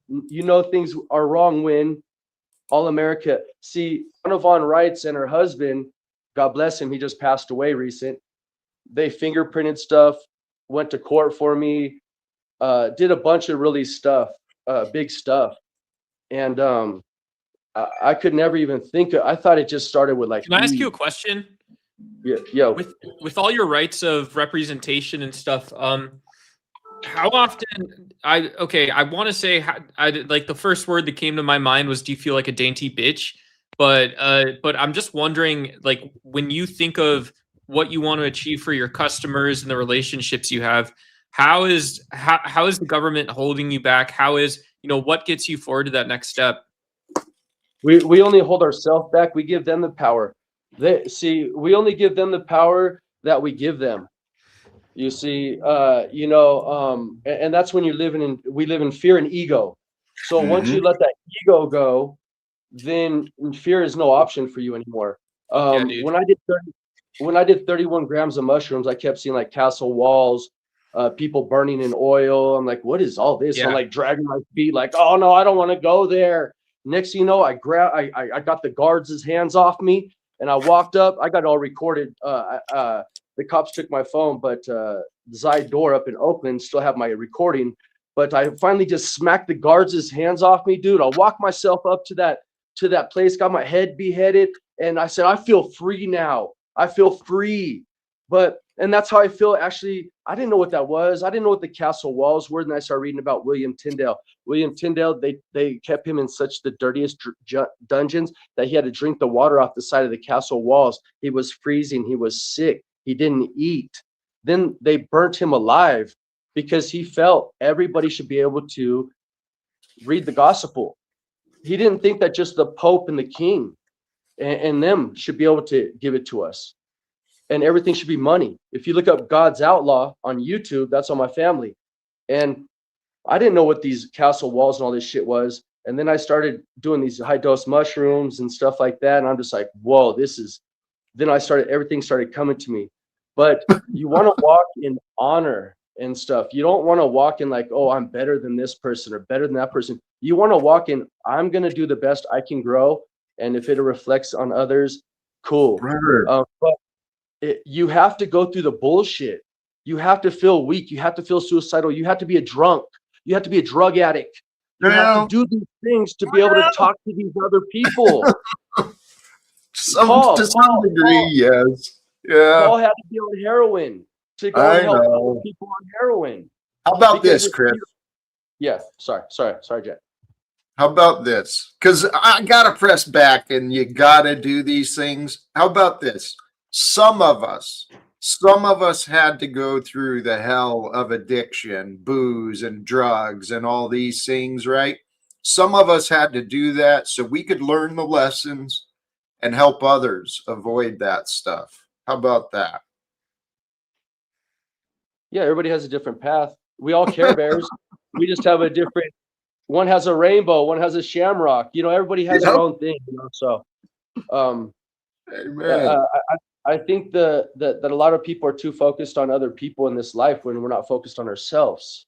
you know, things are wrong when All America. See, Anna Von Wrights and her husband, God bless him, he just passed away recent. They fingerprinted stuff, went to court for me, did a bunch of really big stuff. And I could never even think I thought it just started with like Can I ask you a weed. question? Yeah. With all your rights of representation and stuff, how often I want to say I like the first word that came to my mind was, do you feel like a dainty bitch? But I'm just wondering, like, when you think of what you want to achieve for your customers and the relationships you have, how is the government holding you back? How is, what gets you forward to that next step? We only hold ourselves back. We give them the power. We only give them the power that we give them. You see, and that's when we live in fear and ego. So once Mm-hmm. you let that ego go, then fear is no option for you anymore. Yeah, dude. When I did 31 grams of mushrooms, I kept seeing like castle walls, people burning in oil. I'm like, what is all this? Yeah. I'm like dragging my feet, like, oh no, I don't want to go there. Next thing you know, I got the guards' hands off me, and I walked up. I got it all recorded. The cops took my phone, but Zydor up in Oakland still have my recording. But I finally just smacked the guards' hands off me, dude. I walked myself up to that place, got my head beheaded, and I said, I feel free now. I feel free. And that's how I feel. Actually, I didn't know what that was. I didn't know what the castle walls were. Then I started reading about William Tyndale. William Tyndale, they kept him in such the dirtiest dungeons that he had to drink the water off the side of the castle walls. He was freezing. He was sick. He didn't eat. Then they burnt him alive because he felt everybody should be able to read the gospel. He didn't think that just the Pope and the King and them should be able to give it to us. And everything should be money. If you look up God's Outlaw on YouTube, that's on my family. And I didn't know what these castle walls and all this shit was. And then I started doing these high dose mushrooms and stuff like that. And I'm just like, whoa, then everything started coming to me. But you want to walk in honor and stuff. You don't want to walk in like, oh, I'm better than this person or better than that person. You want to walk in, I'm going to do the best I can grow. And if it reflects on others, cool. Right. But you have to go through the bullshit. You have to feel weak. You have to feel suicidal. You have to be a drunk. You have to be a drug addict. You have to do these things to be able to talk to these other people. To some degree, yes. Yeah. Paul had to be on heroin to go and help other people on heroin. How about this, Chris? Yeah. Sorry, Jack. How about this? Because I gotta press back, and you gotta do these things. How about this? Some of us had to go through the hell of addiction, booze and drugs and all these things, right? Some of us had to do that so we could learn the lessons and help others avoid that stuff. How about that? Yeah, everybody has a different path. We all Care Bears. We just have a different. One has a rainbow, one has a shamrock. You know, everybody has their own thing. You know, so Amen. I think that a lot of people are too focused on other people in this life when we're not focused on ourselves.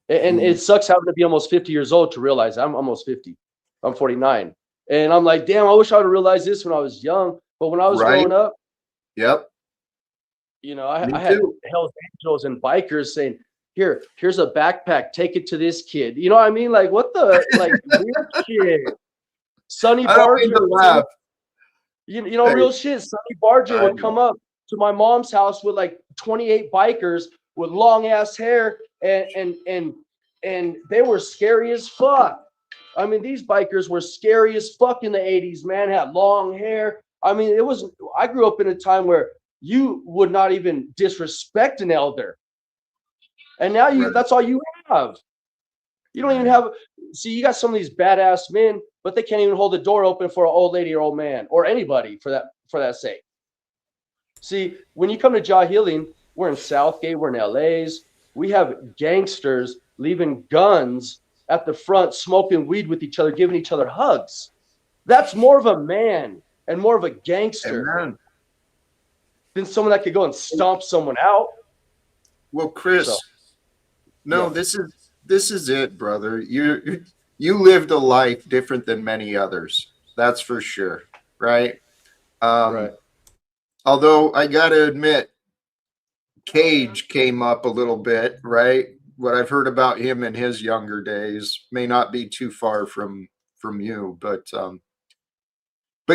And it sucks having to be almost 50 years old to realize I'm almost 50. I'm 49. And I'm like, damn, I wish I would have realized this when I was young. But when I was growing up, Yep. you know, I Me had too. Hell's Angels and bikers saying, here's a backpack, take it to this kid. You know what I mean? Like, what the, like, real shit. Sonny I don't mean Barger, to laugh. you know, Hey, real shit. Sonny Barger I would come up to my mom's house with like 28 bikers with long ass hair, and they were scary as fuck. I mean, these bikers were scary as fuck in the 80s, man. Had long hair. I mean, I grew up in a time where you would not even disrespect an elder. And now Right. that's all you have. You don't even have, see, you got some of these badass men, but they can't even hold the door open for an old lady or old man or anybody for that sake. See, when you come to Jaw Healing, we're in Southgate, we're in LA's. We have gangsters leaving guns at the front, smoking weed with each other, giving each other hugs. That's more of a man and more of a gangster Amen. than someone that could go and stomp someone out. Well, Chris, So, no, yeah. this is it, brother. You lived a life different than many others. That's for sure, right? Right. Although I got to admit, Cage came up a little bit, right? What I've heard about him in his younger days may not be too far from you, but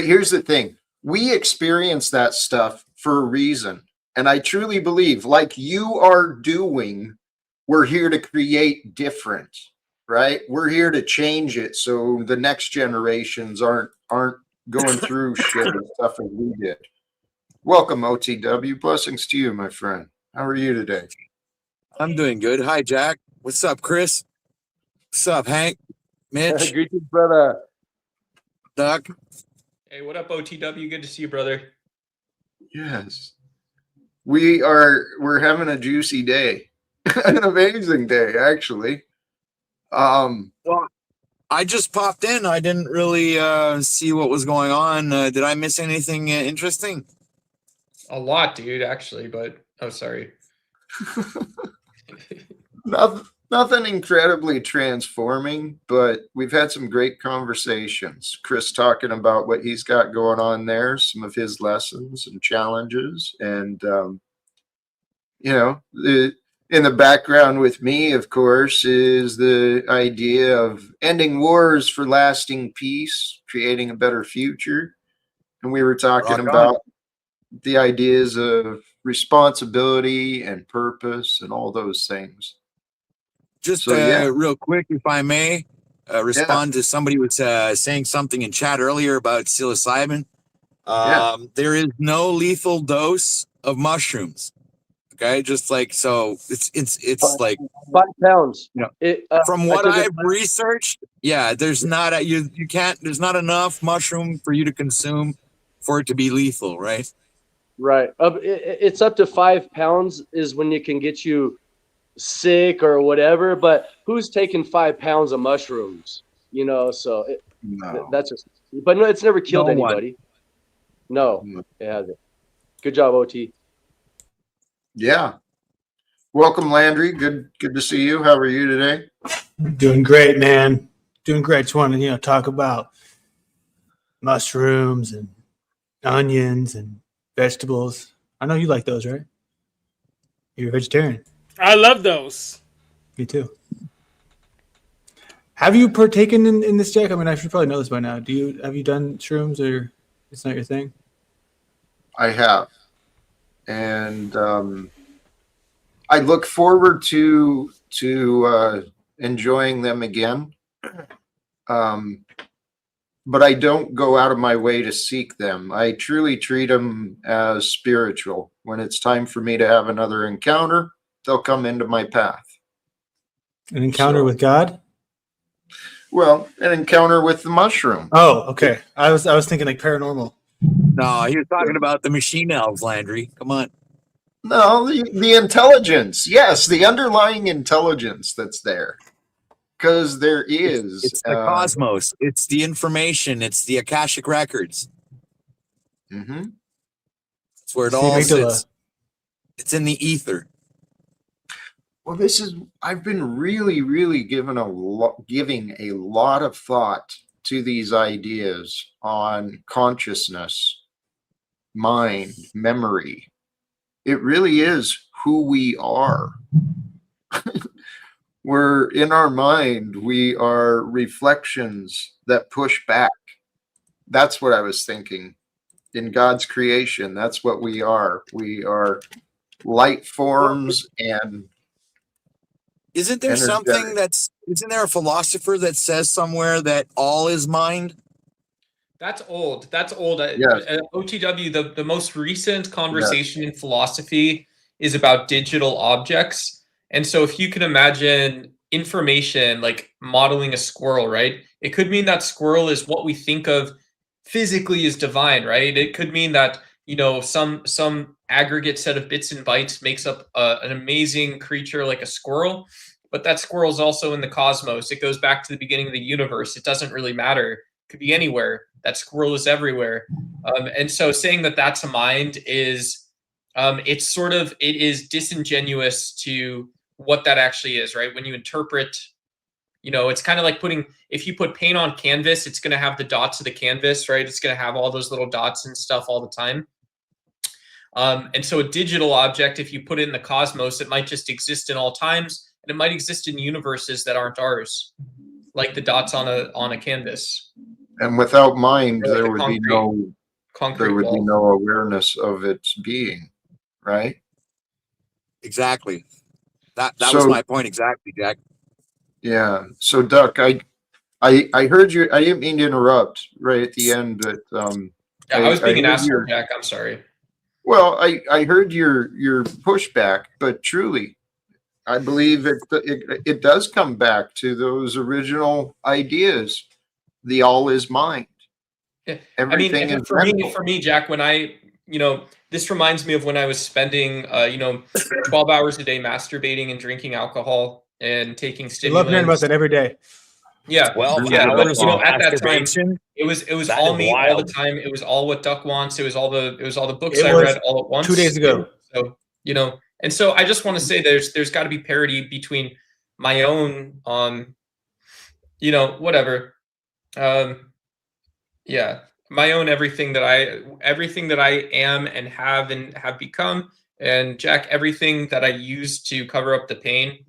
here's the thing. We experience that stuff for a reason. And I truly believe, like you are doing, we're here to create different, right? We're here to change it so the next generations aren't going through shit and stuff as we did. Welcome, OTW. Blessings to you, my friend. How are you today? I'm doing good. Hi, Jack. What's up, Chris? What's up, Hank? Mitch? Greetings, brother. Doc? Hey, what up, OTW? Good to see you, brother. Yes. We're having a juicy day. An amazing day, actually. Well, I just popped in. I didn't really see what was going on. Did I miss anything interesting? A lot, dude, actually, but oh, sorry. Nothing incredibly transforming, but we've had some great conversations. Chris talking about what he's got going on there, some of his lessons and challenges, and in the background with me, of course, is the idea of ending wars for lasting peace, creating a better future. And we were talking Rock on. about the ideas of responsibility and purpose and all those things. Just So, yeah. real quick, if I may, respond to somebody who was saying something in chat earlier about psilocybin. There is no lethal dose of mushrooms. Okay, just like so, it's like 5 pounds. You know, It, from I what took it- I've researched, yeah, there's not you can't there's not enough mushroom for you to consume for it to be lethal, right? Right. It's up to 5 pounds is when it can get you sick or whatever. But who's taking 5 pounds of mushrooms? You know, so No. that's just. But no, it's never killed No one. anybody. No, No. it hasn't. Good job, OT. Yeah. Welcome, Landry. Good to see you. How are you today? Doing great, man. Doing great. Just want to, talk about mushrooms and onions and vegetables. I know you like those, right? You're a vegetarian. I love those. Me too. Have you partaken in this, Jack? I mean, I should probably know this by now. Have you done shrooms, or it's not your thing? I have. And I look forward to enjoying them again. But I don't go out of my way to seek them. I truly treat them as spiritual. When it's time for me to have another encounter, they'll come into my path. An encounter So- with God? Well, an encounter with the mushroom. Oh, okay. I was thinking like paranormal. No, he was talking about the machine elves, Landry. Come on. No, the intelligence. Yes, the underlying intelligence that's there. Because there is. It's the cosmos. It's the information. It's the Akashic records. Mhm. It's where it The all amygdala. sits. It's in the ether. Well, I've been really giving a lot of thought to these ideas on consciousness, mind, memory. It really is who we are. We're in our mind, we are reflections that push back. That's what I was thinking. In God's creation, that's what we are. We are light forms and Isn't there energetic. something isn't there a philosopher that says somewhere that all is mind? That's old. That's old. Yes. OTW, the most recent conversation in philosophy is about digital objects. And so if you can imagine information like modeling a squirrel, right? It could mean that squirrel is what we think of physically as divine, right? It could mean that, some aggregate set of bits and bytes makes up an amazing creature like a squirrel. But that squirrel is also in the cosmos. It goes back to the beginning of the universe. It doesn't really matter. It could be anywhere. That squirrel is everywhere. And so saying that that's a mind is, it is disingenuous to what that actually is, right? When you interpret, it's kind of like if you put paint on canvas, it's going to have the dots of the canvas, right? It's going to have all those little dots and stuff all the time. And so a digital object, if you put it in the cosmos, it might just exist in all times, and it might exist in universes that aren't ours, like the dots on a canvas. And without mind, Or like there a would be concrete there would be wall. no awareness of its being, right? Exactly. That was So- my point exactly, Jack. Yeah. So, Duck, I heard you. I didn't mean to interrupt right at the end, but Yeah, I was being an heard asshole, Jack. I'm sorry. well, I heard your pushback, but truly, I believe it does come back to those original ideas. The all is mind. Yeah. Everything I mean, is for me, mental. Jack, when this reminds me of when I was spending, 12 hours a day masturbating and drinking alcohol and taking I love hearing about stimulants. that every day. Yeah, 12 yeah, but hours of at that time, masturbation. it was That all is me all the wild. time. It was all what Duck wants. It was all the books It I was read all at once. 2 days ago. So and so I just want to say there's got to be parity between my own whatever, yeah, my own everything that I am and have become, and Jack, everything that I use to cover up the pain,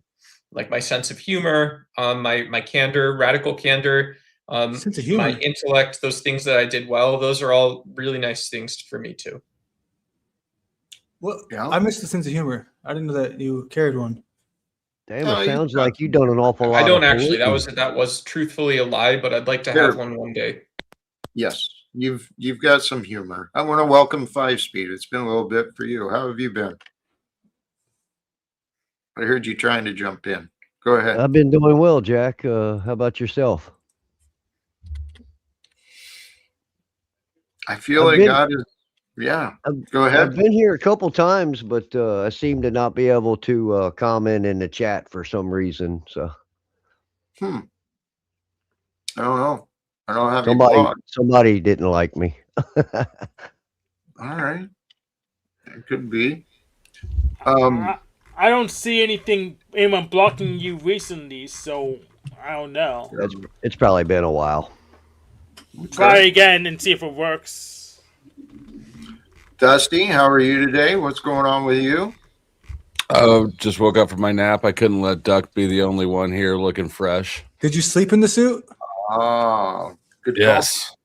like my sense of humor, my candor, radical candor, Sense of my humor. intellect, those things that I did well, those are all really nice things for me too. Well, Yeah. I missed the sense of humor. I didn't know that you carried one. Damn, No, it you sounds got like you've done an awful lot. I don't of actually. polluting. That was truthfully a lie, but I'd like to There. have one day. Yes, you've got some humor. I want to welcome 5-Speed. It's been a little bit for you. How have you been? I heard you trying to jump in. Go ahead. I've been doing well, Jack. How about yourself? I feel I've like been- God is. Yeah. Go I've ahead. been here a couple times, but I seem to not be able to comment in the chat for some reason. So I don't know. I don't have you blocked. somebody didn't like me. All right. It could be. I don't see anyone blocking you recently, so I don't know. It's probably been a while. Try again and see if it works. Dusty, how are you today? What's going on with you? Just woke up from my nap. I couldn't let Duck be the only one here looking fresh. Did you sleep in the suit? Oh, good call. Yes.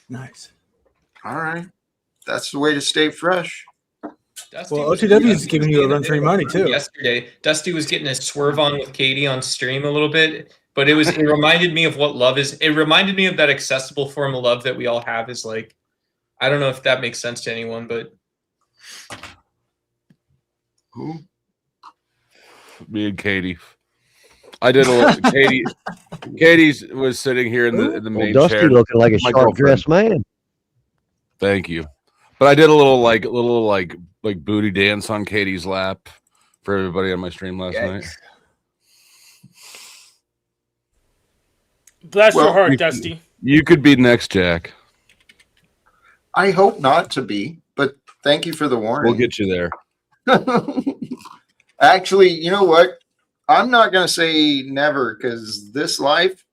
Nice. All right. That's the way to stay fresh. Dusty Well, was OTW is Dusty giving was you a being run for your bit of a money fool too. yesterday. Dusty was getting his swerve on with Katie on stream a little bit, but it reminded me of what love is. It reminded me of that accessible form of love that we all have. Is like, I don't know if that makes sense to anyone, but Who? Me and Katie. I did a little. Katie was sitting here in the Well, main Dusty chair. looking like a My sharp dressed man. Thank you. But I did a little like booty dance on Katie's lap for everybody on my stream last night. Bless Well, your heart, Dusty. You could be next, Jack. I hope not to be, but thank you for the warning. We'll get you there. Actually, you know what? I'm not going to say never, because this life,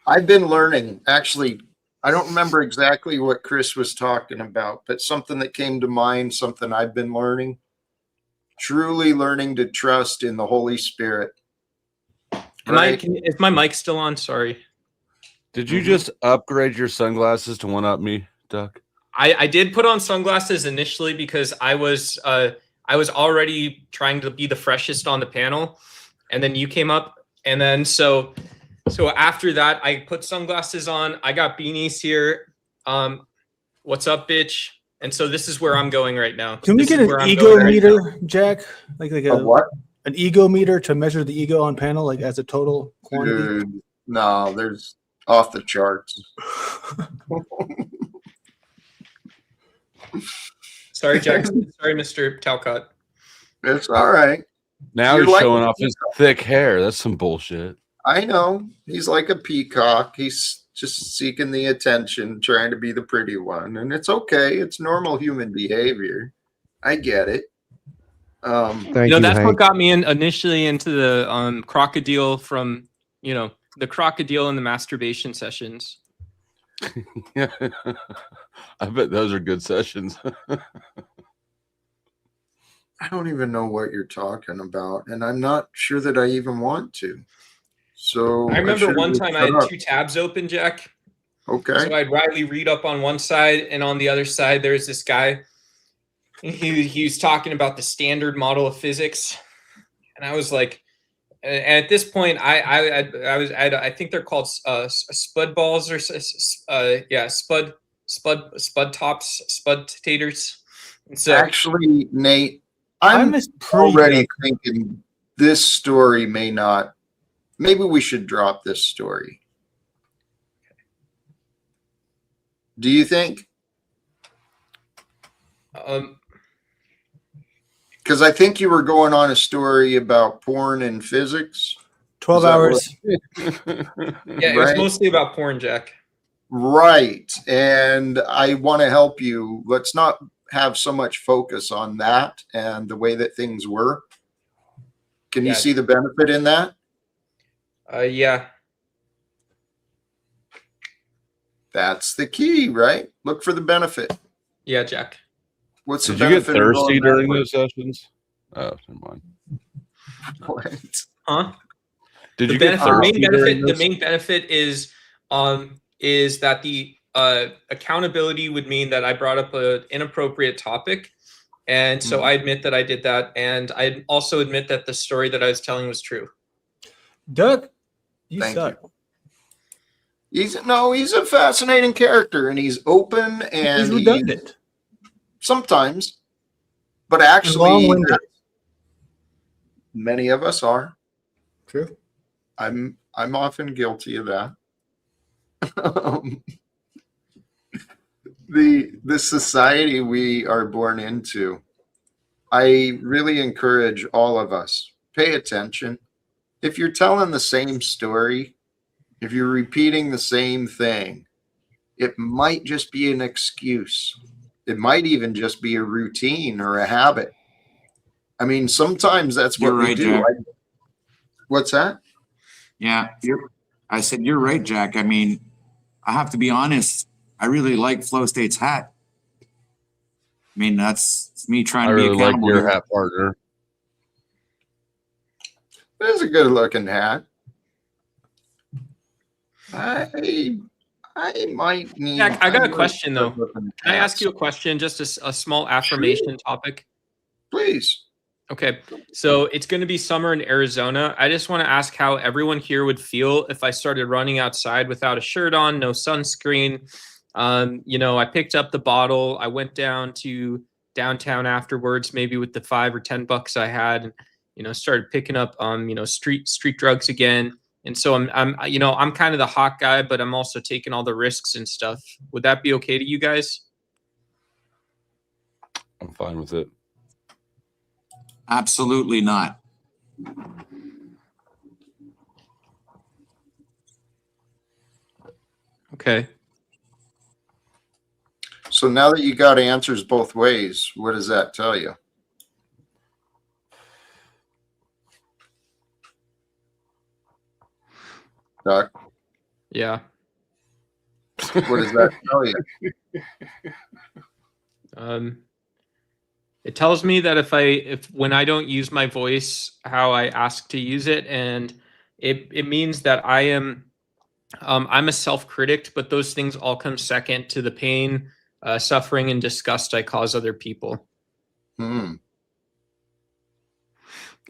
I've been learning. Actually, I don't remember exactly what Chris was talking about, but something that came to mind, something I've been learning, truly learning to trust in the Holy Spirit. is my mic still on? Sorry. Did you just upgrade your sunglasses to one up me, Duck? I did put on sunglasses initially because I was already trying to be the freshest on the panel, and then you came up, and then so after that I put sunglasses on. I got beanies here. What's up, bitch? And so this is where I'm going right now. Can we get an ego meter, Jack? Like a what? An ego meter to measure the ego on panel, like as a total quantity? Dude, no, there's off the charts. Sorry, Jackson. Sorry, Mr. Talcott. It's all right. Now You're he's like showing a off his thick hair. That's some bullshit. I know. He's like a peacock. He's just seeking the attention, trying to be the pretty one. And it's okay. It's normal human behavior. I get it. Thank you, That's Hank. what got me initially into the crocodile from, the crocodile and the masturbation sessions. Yeah. I bet those are good sessions. I don't even know what you're talking about, and I'm not sure that I even want to. So I remember should've one just time I shut had up. 2 tabs open, Jack. Okay. So I'd Riley read up on one side, and on the other side, there's this guy. He was talking about the standard model of physics, and I was like, and at this point, I think they're called spud balls or spud tops, spud taters. And so Actually, Nate, I'm already thinking this story may not. Maybe we should drop this story. Do you think? Because I think you were going on a story about porn and physics. 12 hours. Yeah, it was mostly about porn, Jack. Right. And I want to help you. Let's not have so much focus on that and the way that things work. Can you see the benefit in that? Yeah. That's the key, right? Look for the benefit. Yeah, Jack. What's the Did you get benefit of thirsty going during that way? those sessions? Oh, never mind. What? Huh? Did The you get thirsty during the those? main benefit is that the accountability would mean that I brought up an inappropriate topic, and so I admit that I did that, and I also admit that the story that I was telling was true. Doug, you Thank suck. He's a fascinating character, and he's open and He's redundant. Sometimes, but actually, long-winded. many of us are. True. I'm often guilty of that. The society we are born into, I really encourage all of us, pay attention. If you're telling the same story, if you're repeating the same thing, it might just be an excuse. It might even just be a routine or a habit. I mean, sometimes that's what we do. Jack. What's that? Yeah, I said you're right, Jack. I mean, I have to be honest. I really like Flow State's hat. I mean, that's me trying I to be really like accountable. your here. hat, partner. That's a good looking hat. I I might need. Jack, I got a might question though. start looking Can I at ask you a question? Just a small affirmation topic. Please. Okay, so it's going to be summer in Arizona. I just want to ask how everyone here would feel if I started running outside without a shirt on, no sunscreen. You know, I picked up the bottle. I went down to downtown afterwards, maybe with the $5 or $10 I had, and you know, started picking up you know, street drugs again. And so you know, I'm kind of the hot guy, but I'm also taking all the risks and stuff. Would that be okay to you guys? I'm fine with it. Absolutely not. Okay. So now that you got answers both ways, what does that tell you? Doc, Yeah. what does that tell you? It tells me that if when I don't use my voice how I ask to use it, and it means that I'm a self-critic, but those things all come second to the pain, suffering, and disgust I cause other people. Hmm.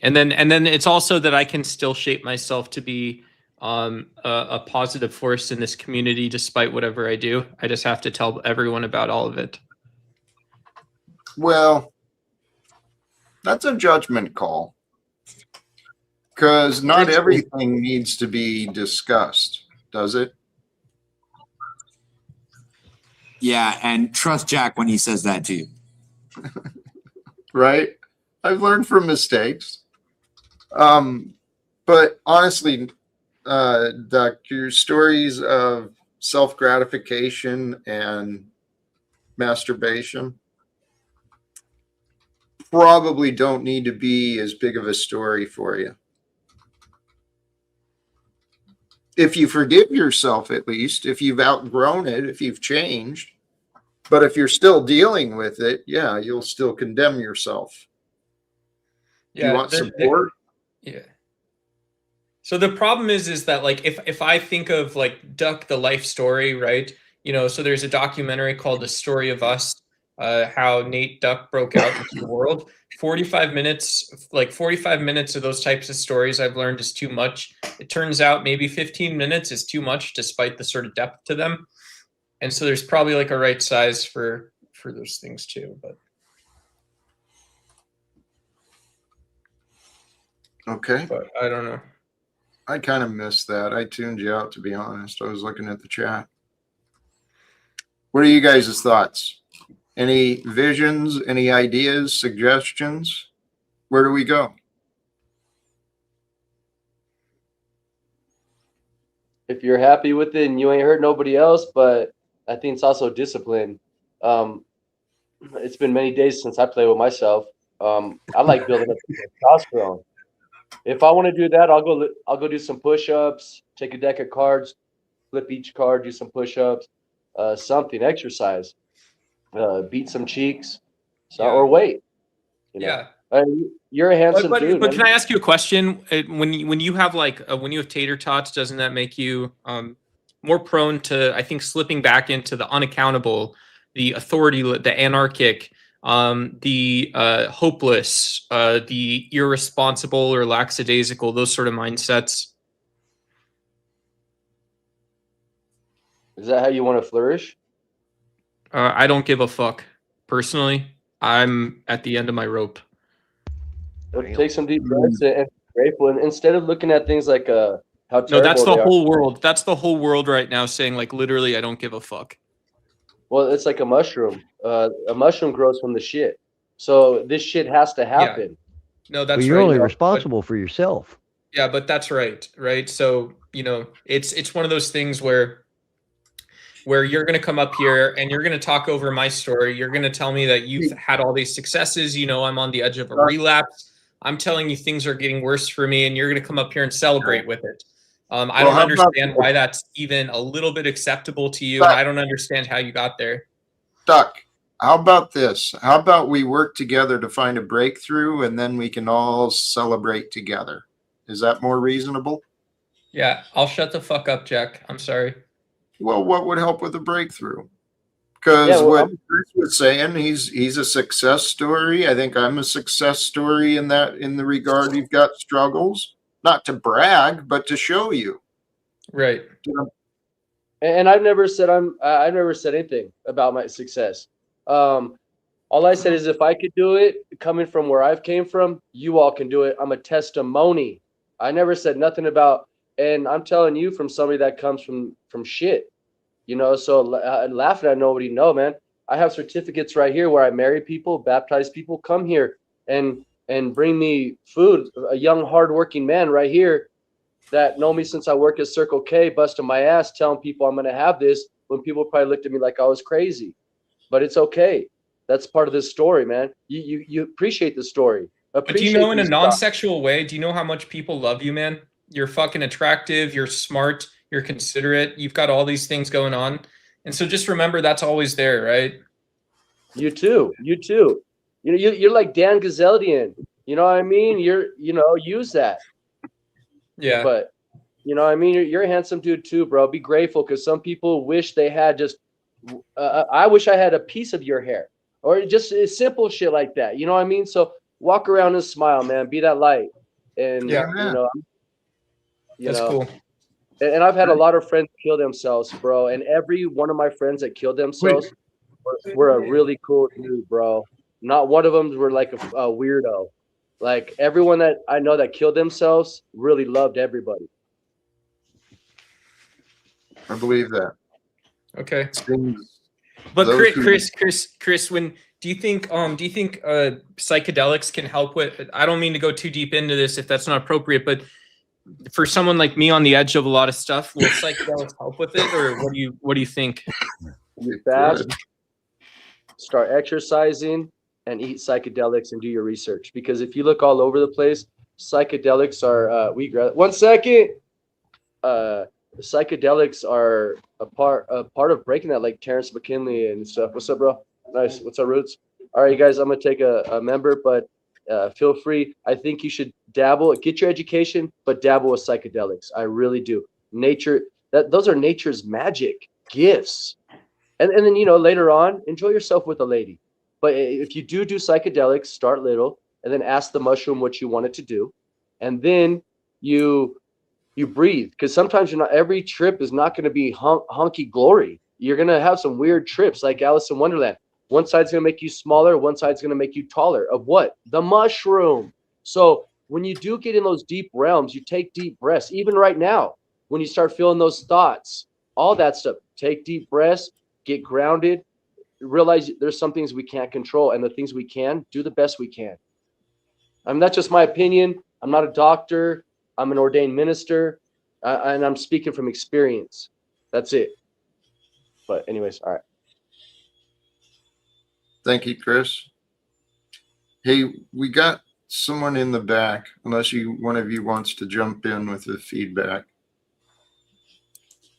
And then it's also that I can still shape myself to be a positive force in this community despite whatever I do. I just have to tell everyone about all of it. Well, that's a judgment call. Because not everything needs to be discussed, does it? Yeah, and trust Jack when he says that to you. Right? I've learned from mistakes. But honestly, Doc, your stories of self-gratification and masturbation probably don't need to be as big of a story for you. If you forgive yourself, at least, if you've outgrown it, if you've changed. But if you're still dealing with it, yeah, you'll still condemn yourself. Do you want support? Yeah. So the problem is that like if I think of like Duck the life story, right? You know, so there's a documentary called The Story of Us, how Nate Duck broke out into the world. 45 minutes of those types of stories I've learned is too much. It turns out maybe 15 minutes is too much despite the sort of depth to them. And so there's probably like a right size for those things too, but Okay. but I don't know. I kind of missed that. I tuned you out, to be honest. I was looking at the chat. What are you guys' thoughts? Any visions, any ideas, suggestions? Where do we go? If you're happy with it and you ain't hurt nobody else, but I think it's also discipline. It's been many days since I played with myself. I like building up testosterone. If I want to do that, I'll go do some push-ups, take a deck of cards, flip each card, do some push-ups, something, exercise, beat some cheeks, or weight. You know? Yeah. You're a handsome dude. But can I ask you a question? When you have like when you have tater tots, doesn't that make you more prone to, I think, slipping back into the unaccountable, the authority, the anarchic, the hopeless, the irresponsible or lackadaisical, those sort of mindsets? Is that how you want to flourish? I don't give a fuck. Personally, I'm at the end of my rope. Take some deep breaths and be grateful. And instead of looking at things like how terrible No, that's the they whole world. That's the whole world right now saying like literally, I don't give a fuck. Well, it's like a mushroom. A mushroom grows from the shit. So this shit has to happen. No, that's But you're right. only But- responsible for yourself. Yeah, but that's right, right? So, you know, it's one of those things where you're going to come up here and you're going to talk over my story. You're going to tell me that you've had all these successes. You know, I'm on the edge of a relapse. I'm telling you things are getting worse for me, and you're going to come up here and celebrate with it. I don't understand why that's even a little bit acceptable to you, and I don't understand how you got there. Duck, how about this? How about we work together to find a breakthrough, and then we can all celebrate together? Is that more reasonable? Yeah, I'll shut the fuck up, Jack. I'm sorry. Well, what would help with a breakthrough? Because Yeah, well, what Chris was saying, he's a success story. I think I'm a success story in the regard you've got struggles, not to brag, but to show you. Right. and I've never said I've never said anything about my success. All I said is if I could do it, coming from where I've came from, you all can do it. I'm a testimony. I never said nothing about, and I'm telling you from somebody that comes from shit, you know. So laughing at nobody, no, man. I have certificates right here where I marry people, baptize people, come here and bring me food. A young, hardworking man right here that know me since I work at Circle K, busting my ass, telling people I'm gonna have this when people probably looked at me like I was crazy. But it's okay. That's part of this story, man. You appreciate the story. But do you Appreciate know in a these non-sexual way, do you know how much people love you, man? You're fucking attractive, you're smart, you're considerate, you've got all these things going on. And so just remember that's always there, right? You too. You too. You know, you're like Dan Gazeldian. You know what I mean? Use that. Yeah. But you know what I mean? You're a handsome dude too, bro. Be grateful because some people wish they had just. I wish I had a piece of your hair, or just simple shit like that. You know what I mean? So walk around and smile, man. Be that light, and Yeah. That's cool. And I've had a lot of friends kill themselves, bro. And every one of my friends that killed themselves were a really cool dude, bro. Not one of them were like a weirdo. Like everyone that I know that killed themselves really loved everybody. I believe that. Okay. Seems But those Chris, when do you think psychedelics can help with? I don't mean to go too deep into this if that's not appropriate, but for someone like me on the edge of a lot of stuff, will psychedelics help with it, or what do you think? You fast, start exercising, and eat psychedelics and do your research. Because if you look all over the place, psychedelics are 1 second. Psychedelics are a part of breaking that, like Terrence McKinley and stuff. What's up, bro? Nice. What's up, Roots? All right, you guys, I'm gonna take a member, but feel free. I think you should dabble, get your education, but dabble with psychedelics. I really do. Nature, those are nature's magic gifts. And then later on, enjoy yourself with a lady. But if you do psychedelics, start little, and then ask the mushroom what you want it to do, and then you breathe, because sometimes every trip is not going to be hunky glory. You're going to have some weird trips like Alice in Wonderland. One side's going to make you smaller, one side's going to make you taller. Of what? The mushroom. So when you do get in those deep realms, you take deep breaths. Even right now, when you start feeling those thoughts, all that stuff, take deep breaths, get grounded, realize there's some things we can't control, and the things we can, do the best we can. I mean, that's just my opinion. I'm not a doctor. I'm an ordained minister, and I'm speaking from experience. That's it. But anyways, all right. Thank you, Chris. Hey, we got someone in the back, unless one of you wants to jump in with the feedback.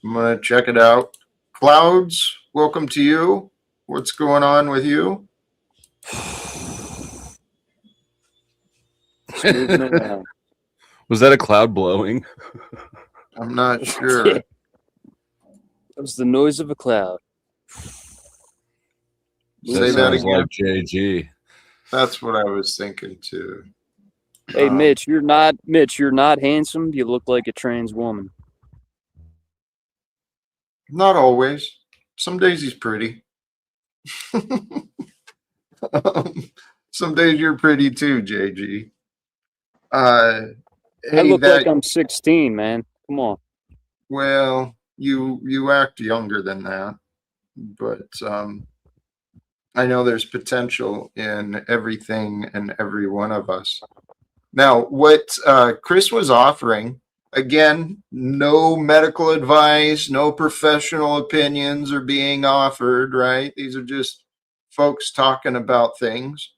I'm going to check it out. Clouds, welcome to you. What's going on with you? Moving around. Was that a cloud blowing? I'm not sure. That was the noise of a cloud. Say that sounds again. like JG. That's what I was thinking too. Hey, Mitch, you're not handsome. You look like a trans woman. Not always. Some days he's pretty. Some days you're pretty too, JG. I look like I'm 16, man. Come on. Well, you act younger than that, but I know there's potential in everything and every one of us. Now, what Chris was offering, again, no medical advice, no professional opinions are being offered, right? These are just folks talking about things.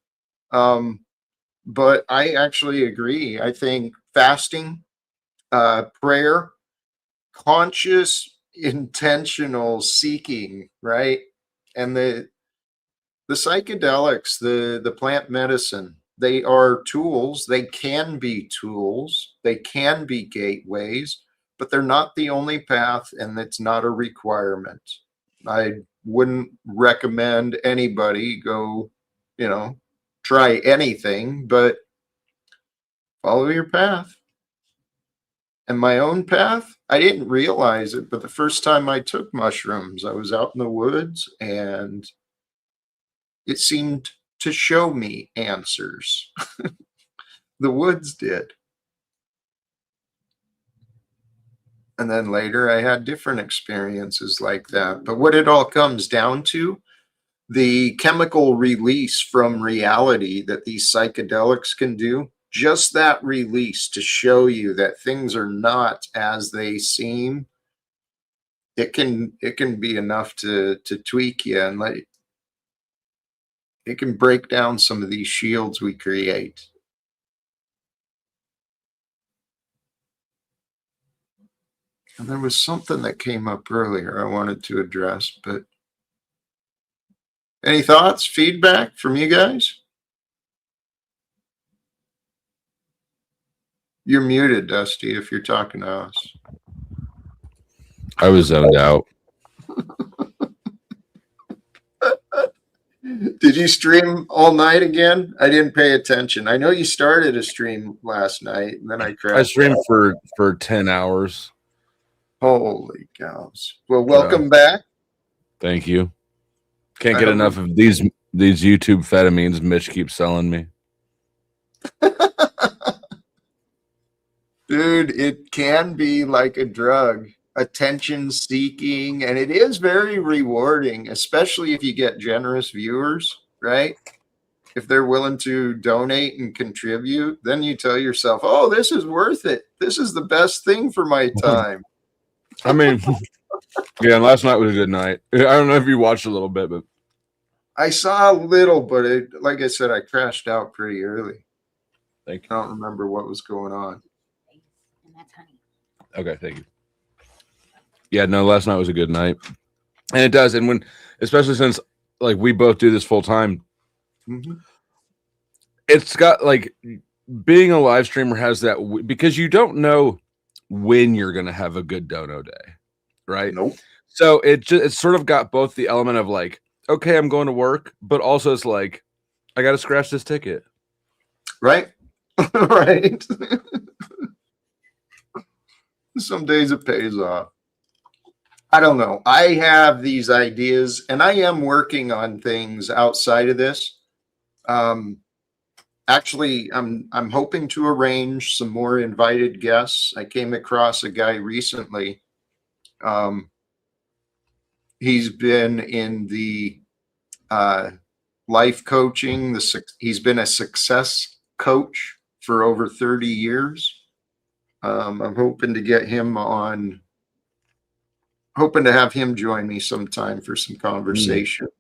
But I actually agree. I think fasting, prayer, conscious, intentional seeking, right? And the psychedelics, the plant medicine, they are tools. They can be tools. They can be gateways, but they're not the only path, and it's not a requirement. I wouldn't recommend anybody go, try anything, but follow your path. And my own path, I didn't realize it, but the first time I took mushrooms, I was out in the woods and it seemed to show me answers. The woods did. And then later I had different experiences like that. But what it all comes down to, the chemical release from reality that these psychedelics can do, just that release to show you that things are not as they seem, it can be enough to tweak you, and it can break down some of these shields we create. And there was something that came up earlier I wanted to address, but any thoughts, feedback from you guys? You're muted, Dusty, if you're talking to us. I was zoned out. Did you stream all night again? I didn't pay attention. I know you started a stream last night, and then I crashed. I streamed for 10 hours. Holy cows. Well, welcome back. Thank you. Can't get enough of these YouTube amphetamines Mitch keeps selling me. Dude, it can be like a drug, attention seeking, and it is very rewarding, especially if you get generous viewers, right? If they're willing to donate and contribute, then you tell yourself, oh, this is worth it. This is the best thing for my time. I mean, yeah, last night was a good night. I don't know if you watched a little bit, but I saw a little, but like I said, I crashed out pretty early. Thank you. I don't remember what was going on. Okay, thank you. Yeah, no, last night was a good night. And it does. And when, especially since like we both do this full time, it's got like being a live streamer has that because you don't know when you're going to have a good dono day, right? Nope. So it's sort of got both the element of like, okay, I'm going to work, but also it's like, I got to scratch this ticket. Right? Right. Some days it pays off. I don't know. I have these ideas, and I am working on things outside of this. Actually, I'm hoping to arrange some more invited guests. I came across a guy recently. He's been in the life coaching. He's been a success coach for over 30 years. I'm hoping to get him on, hoping to have him join me sometime for some conversations.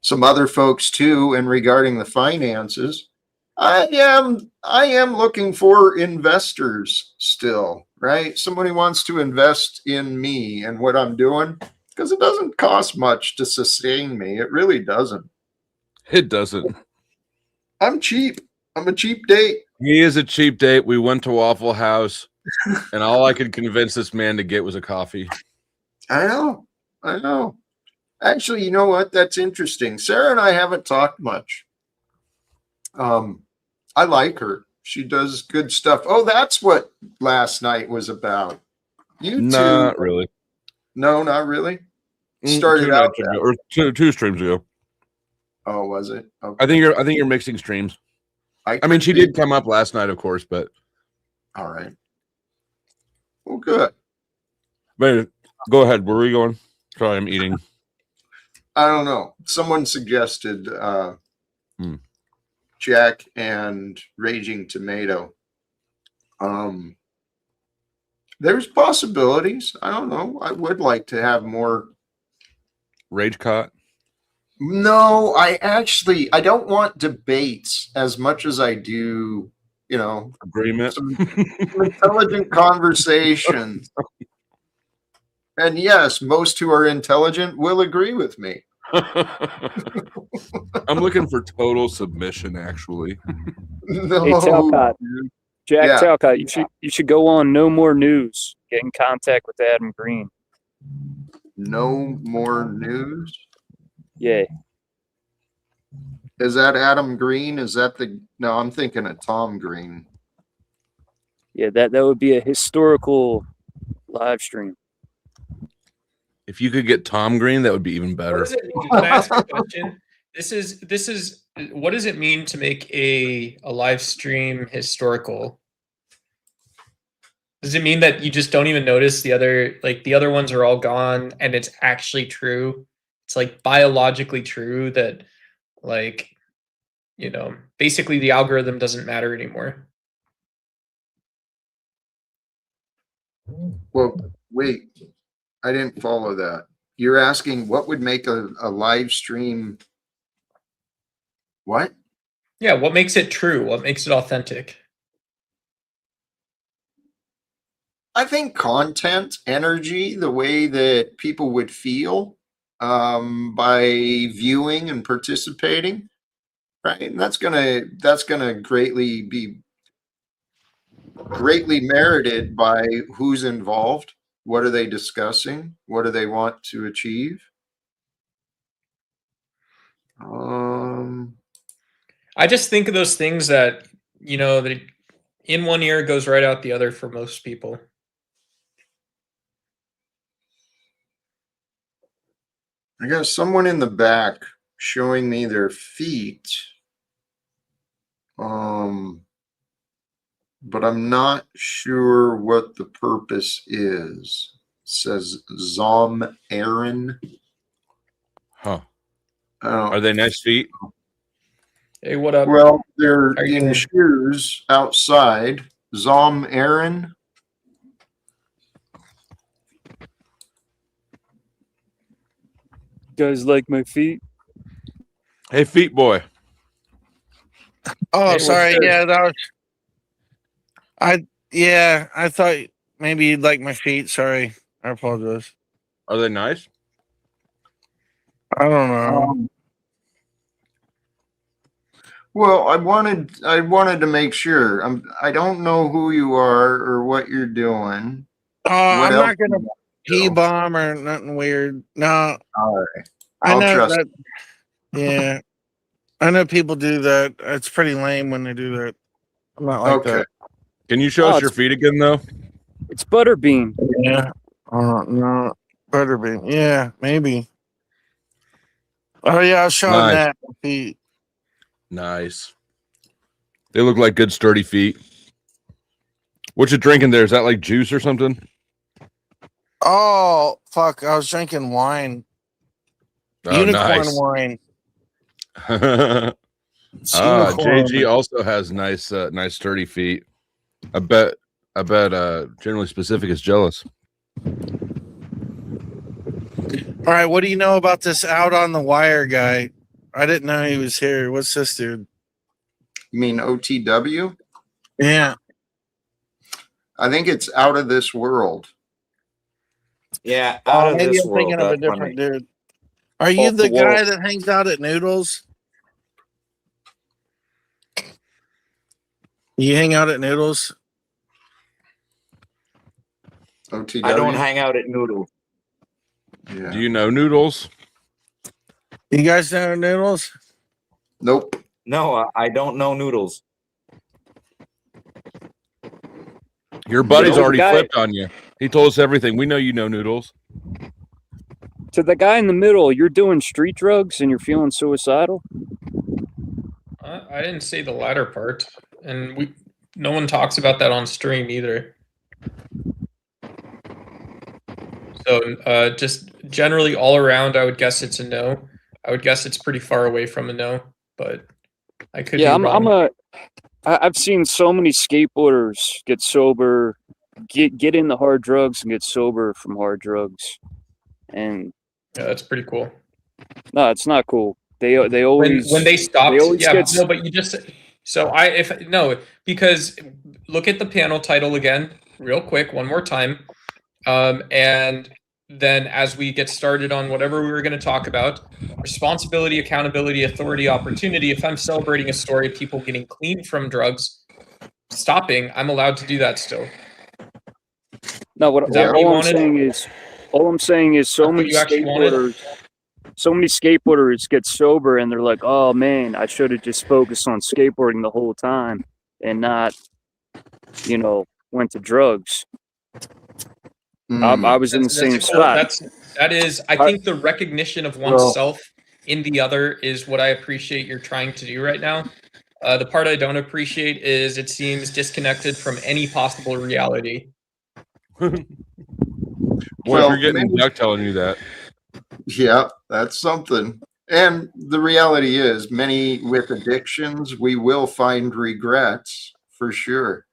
Some other folks too, and regarding the finances, I am looking for investors still, right? Somebody wants to invest in me and what I'm doing, because it doesn't cost much to sustain me. It really doesn't. It doesn't. I'm cheap. I'm a cheap date. He is a cheap date. We went to Waffle House, and all I could convince this man to get was a coffee. I know. Actually, you know what? That's interesting. Sarah and I haven't talked much. I like her. She does good stuff. Oh, that's what last night was about. You two? Not really. No, not really. Started out ago, or two streams ago. Oh, was it? Okay. I think you're mixing streams. I mean, she did come up last night, of course, but all right. Well, good. But go ahead. Where are we going? Sorry, I'm eating. I don't know. Someone suggested Jack and Raging Tomato. There's possibilities. I don't know. I would like to have more. Rage Caught? No, I don't want debates as much as I do, agreement, some intelligent conversations. And yes, most who are intelligent will agree with me. I'm looking for total submission, actually. No. Hey, Talcott. Jack Yeah. Talcott, you should go on No More News. Get in contact with Adam Green. No more news. Yeah. Is that Adam Green? Is that no, I'm thinking of Tom Green. Yeah, that would be a historical live stream. If you could get Tom Green, that would be even better. What does it mean? Can I ask a question? This is what does it mean to make a live stream historical? Does it mean that you just don't even notice the other ones are all gone and it's actually true? It's like biologically true that basically the algorithm doesn't matter anymore. Well, wait, I didn't follow that. You're asking what would make a live stream? What? Yeah, what makes it true? What makes it authentic? I think content, energy, the way that people would feel by viewing and participating, right? And that's gonna greatly be merited by who's involved. What are they discussing? What do they want to achieve? I just think of those things that that in one ear goes right out the other for most people. I got someone in the back showing me their feet. But I'm not sure what the purpose is. It says Zom Aaron. Huh. Are they nice feet? Hey, what up? Well, they're How you in doing? shoes outside. Zom Aaron. Guys like my feet? Hey, feet boy. Oh, Hey, what's sorry. good? Yeah, I thought maybe you'd like my feet. Sorry. I apologize. Are they nice? I don't know. Well, I wanted to make sure. I don't know who you are or what you're doing. I'm else not gonna do you pee know? bomb or nothing weird. No, All right. I I'll know trust that. Yeah, I know people do that. It's pretty lame when they do that. I'm not like Okay. that. Can you show Oh, us your feet again, though? It's Butterbean. Yeah. No, Butterbean. Yeah, maybe. Oh yeah, I was showing Nice. that feet. Nice. They look like good, sturdy feet. What you drinking there? Is that like juice or something? Oh fuck! I was drinking wine. Oh, Unicorn nice. wine. It's Ah, unicorn. JG also has nice, nice sturdy feet. I bet. Generally Specific is jealous. All right, what do you know about this Out on the Wire guy? I didn't know he was here. What's this dude? You mean OTW? Yeah. I think it's Out of This World. Yeah, out of maybe this I'm world. thinking of a That's different funny. dude. Are you Off the the wall. guy that hangs out at Noodles? You hang out at Noodles? OTW. I don't hang out at Noodle. Yeah. Do you know Noodles? You guys know Noodles? Nope. No, I don't know Noodles. Your buddy's the already guy- flipped on you. He told us everything. We know you know Noodles. To the guy in the middle, you're doing street drugs and you're feeling suicidal? I didn't say the latter part, and no one talks about that on stream either. So just generally all around, I would guess it's a no. I would guess it's pretty far away from a no, but I could Yeah, be wrong. I've seen so many skateboarders get sober, get into hard drugs and get sober from hard drugs. And Yeah, that's pretty cool. no, it's not cool. They always When they stopped, always yeah, get- no, but you just because look at the panel title again, real quick, one more time, and then as we get started on whatever we were going to talk about, responsibility, accountability, authority, opportunity. If I'm celebrating a story of people getting clean from drugs, stopping, I'm allowed to do that still. No, what Is that what you all I'm wanted? saying is so That's what many you actually wanted? skateboarders get sober and they're like, oh man, I should have just focused on skateboarding the whole time and not, went to drugs. I was in the same spot. That is, I think the recognition of oneself in the other is what I appreciate you're trying to do right now. The part I don't appreciate is it seems disconnected from any possible reality. Well, Well, if you're getting maybe- Duck telling you that. Yeah, that's something. And the reality is, many with addictions, we will find regrets for sure.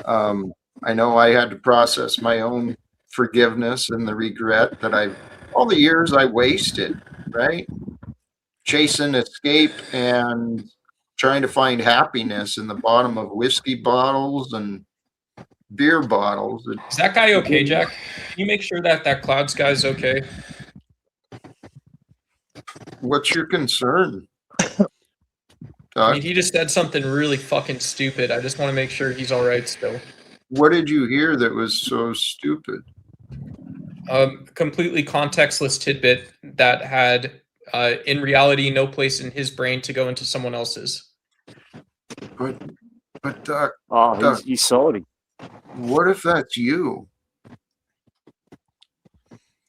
I know I had to process my own forgiveness and the regret that all the years I wasted, right? Chasing escape and trying to find happiness in the bottom of whiskey bottles and beer bottles. Is that guy okay, Jack? Can you make sure that that Clouds guy's okay? What's your concern? I mean, he just said something really fucking stupid. I just want to make sure he's all right still. What did you hear that was so stupid? Completely contextless tidbit that had, in reality, no place in his brain to go into someone else's. But Doc, He's salty. What if that's you?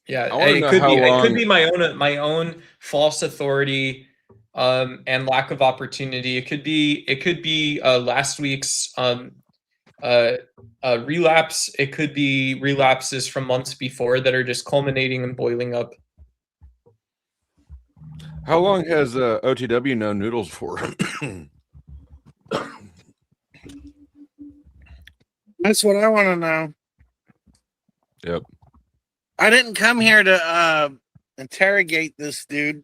Yeah, I wanna it know could how be. It long- could be my own false authority, and lack of opportunity. It could be last week's relapse. It could be relapses from months before that are just culminating and boiling up. How long has OTW known Noodles for? That's what I want to know. Yep. I didn't come here to interrogate this dude.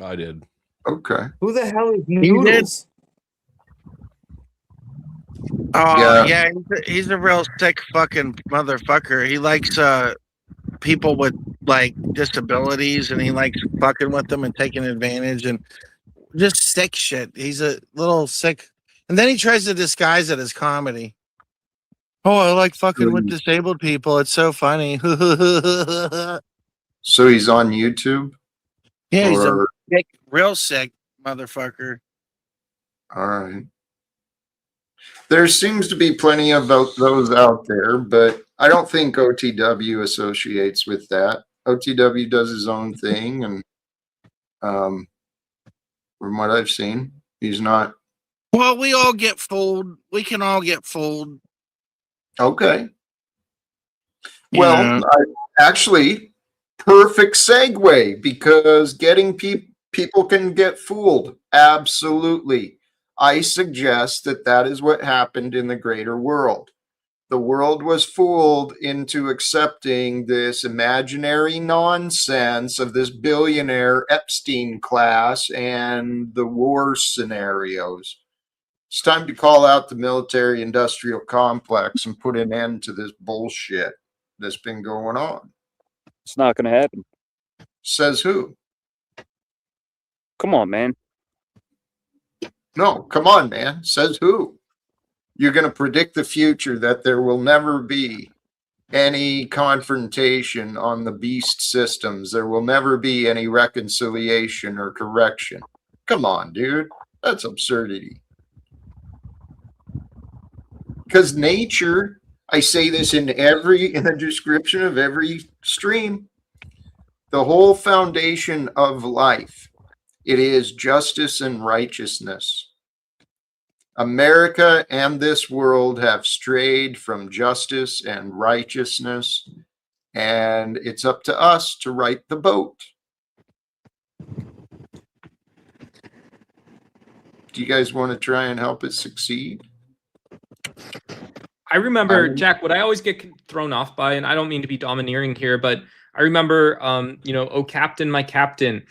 I did. Okay. Who the hell is You did? Noodles? Oh Yeah. yeah, he's a real sick fucking motherfucker. He likes people with like disabilities, and he likes fucking with them and taking advantage and just sick shit. He's a little sick, and then he tries to disguise it as comedy. Oh, I like fucking with disabled people. It's so funny. So he's on YouTube? Yeah, he's a Or- sick, real sick motherfucker. All right. There seems to be plenty of those out there, but I don't think OTW associates with that. OTW does his own thing, and from what I've seen, he's not. Well, we all get fooled. We can all get fooled. Okay. You Well, know. actually, perfect segue, because getting people can get fooled. Absolutely. I suggest that is what happened in the greater world. The world was fooled into accepting this imaginary nonsense of this billionaire Epstein class and the war scenarios. It's time to call out the military industrial complex and put an end to this bullshit that's been going on. It's not going to happen. Says who? Come on, man. No, come on, man. Says who? You're going to predict the future that there will never be any confrontation on the beast systems. There will never be any reconciliation or correction. Come on, dude. That's absurdity. Because nature, I say this in the description of every stream, the whole foundation of life, it is justice and righteousness. America and this world have strayed from justice and righteousness, and it's up to us to right the boat. Do you guys want to try and help it succeed? I remember, Jack, what I always get thrown off by, and I don't mean to be domineering here, but I remember, oh, Captain, my captain.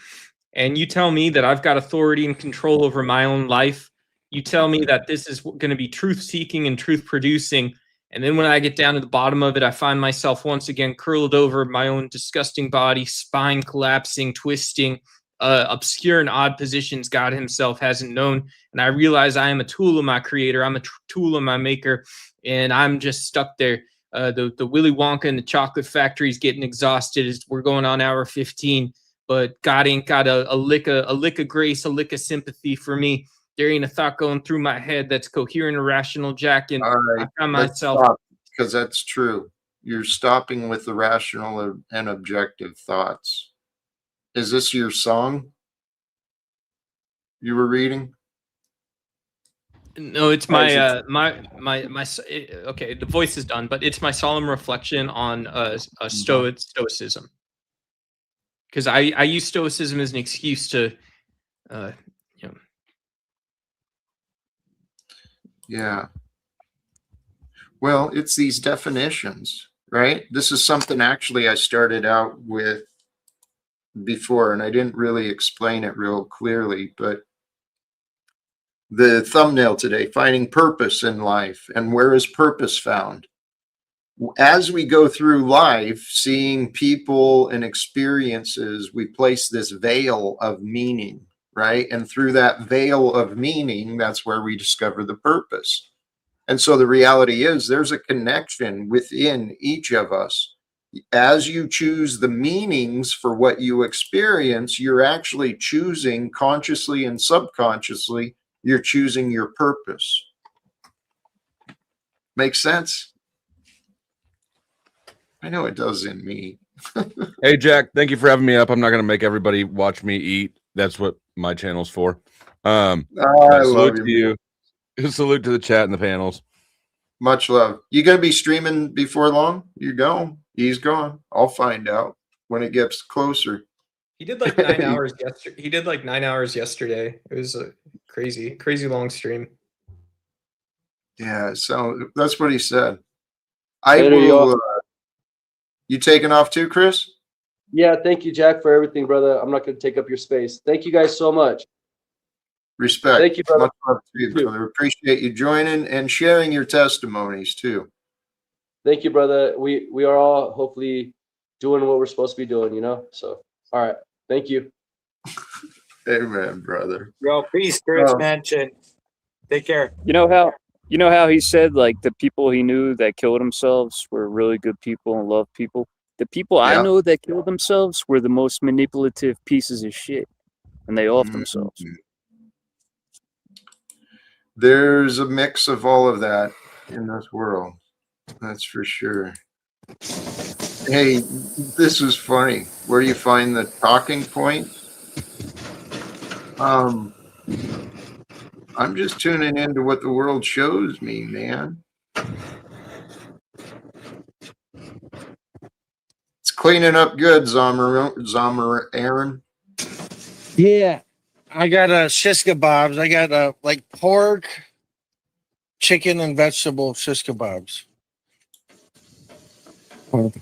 And you tell me that I've got authority and control over my own life. You tell me that this is going to be truth-seeking and truth-producing. And then when I get down to the bottom of it, I find myself once again curled over my own disgusting body, spine collapsing, twisting, obscure and odd positions God himself hasn't known. And I realize I am a tool of my creator. I'm a tool of my maker. And I'm just stuck there. The Willy Wonka and the chocolate factory is getting exhausted. We're going on hour 15, but God ain't got a lick of grace, a lick of sympathy for me. There ain't a thought going through my head that's coherent or rational, Jack. And All right, I find let's myself. stop, because that's true. You're stopping with the rational and objective thoughts. Is this your song you were reading? No, it's my okay, the voice is done, but it's my solemn reflection on stoicism. Because I use stoicism as an excuse to Yeah. Well, it's these definitions, right? This is something actually I started out with before, and I didn't really explain it real clearly, but the thumbnail today, finding purpose in life, and where is purpose found? As we go through life, seeing people and experiences, we place this veil of meaning, right? And through that veil of meaning, that's where we discover the purpose. And so the reality is there's a connection within each of us. As you choose the meanings for what you experience, you're actually choosing consciously and subconsciously, you're choosing your purpose. Makes sense? I know it does in me. Hey, Jack, thank you for having me up. I'm not going to make everybody watch me eat. That's what my channel's for. I salute love to you. Salute to the chat and the panels. Much love. You going to be streaming before long? You go. He's gone. I'll find out when it gets closer. he did like 9 hours yesterday. He did like 9 hours yesterday. It was a crazy long stream. Yeah, so that's what he said. I Later, will. You taking off too, Chris? Yeah, thank you, Jack, for everything, brother. I'm not going to take up your space. Thank you guys so much. Respect. Thank you, brother. Much love to you, brother. Appreciate you joining and sharing your testimonies too. Thank you, brother. We are all hopefully doing what we're supposed to be doing, you know? So, all right. Thank you. Amen, brother. Yo, peace, Chris, mention. Take care. You know how he said like the people he knew that killed themselves were really good people and loved people. The people I know that killed themselves were the most manipulative pieces of shit, and they offed themselves. There's a mix of all of that in this world. That's for sure. Hey, this is funny. Where you find the talking point? I'm just tuning into what the world shows me, man. It's cleaning up good, Zomer Aaron. Yeah. I got shish kebabs. I got like pork, chicken, and vegetable shish kebabs. All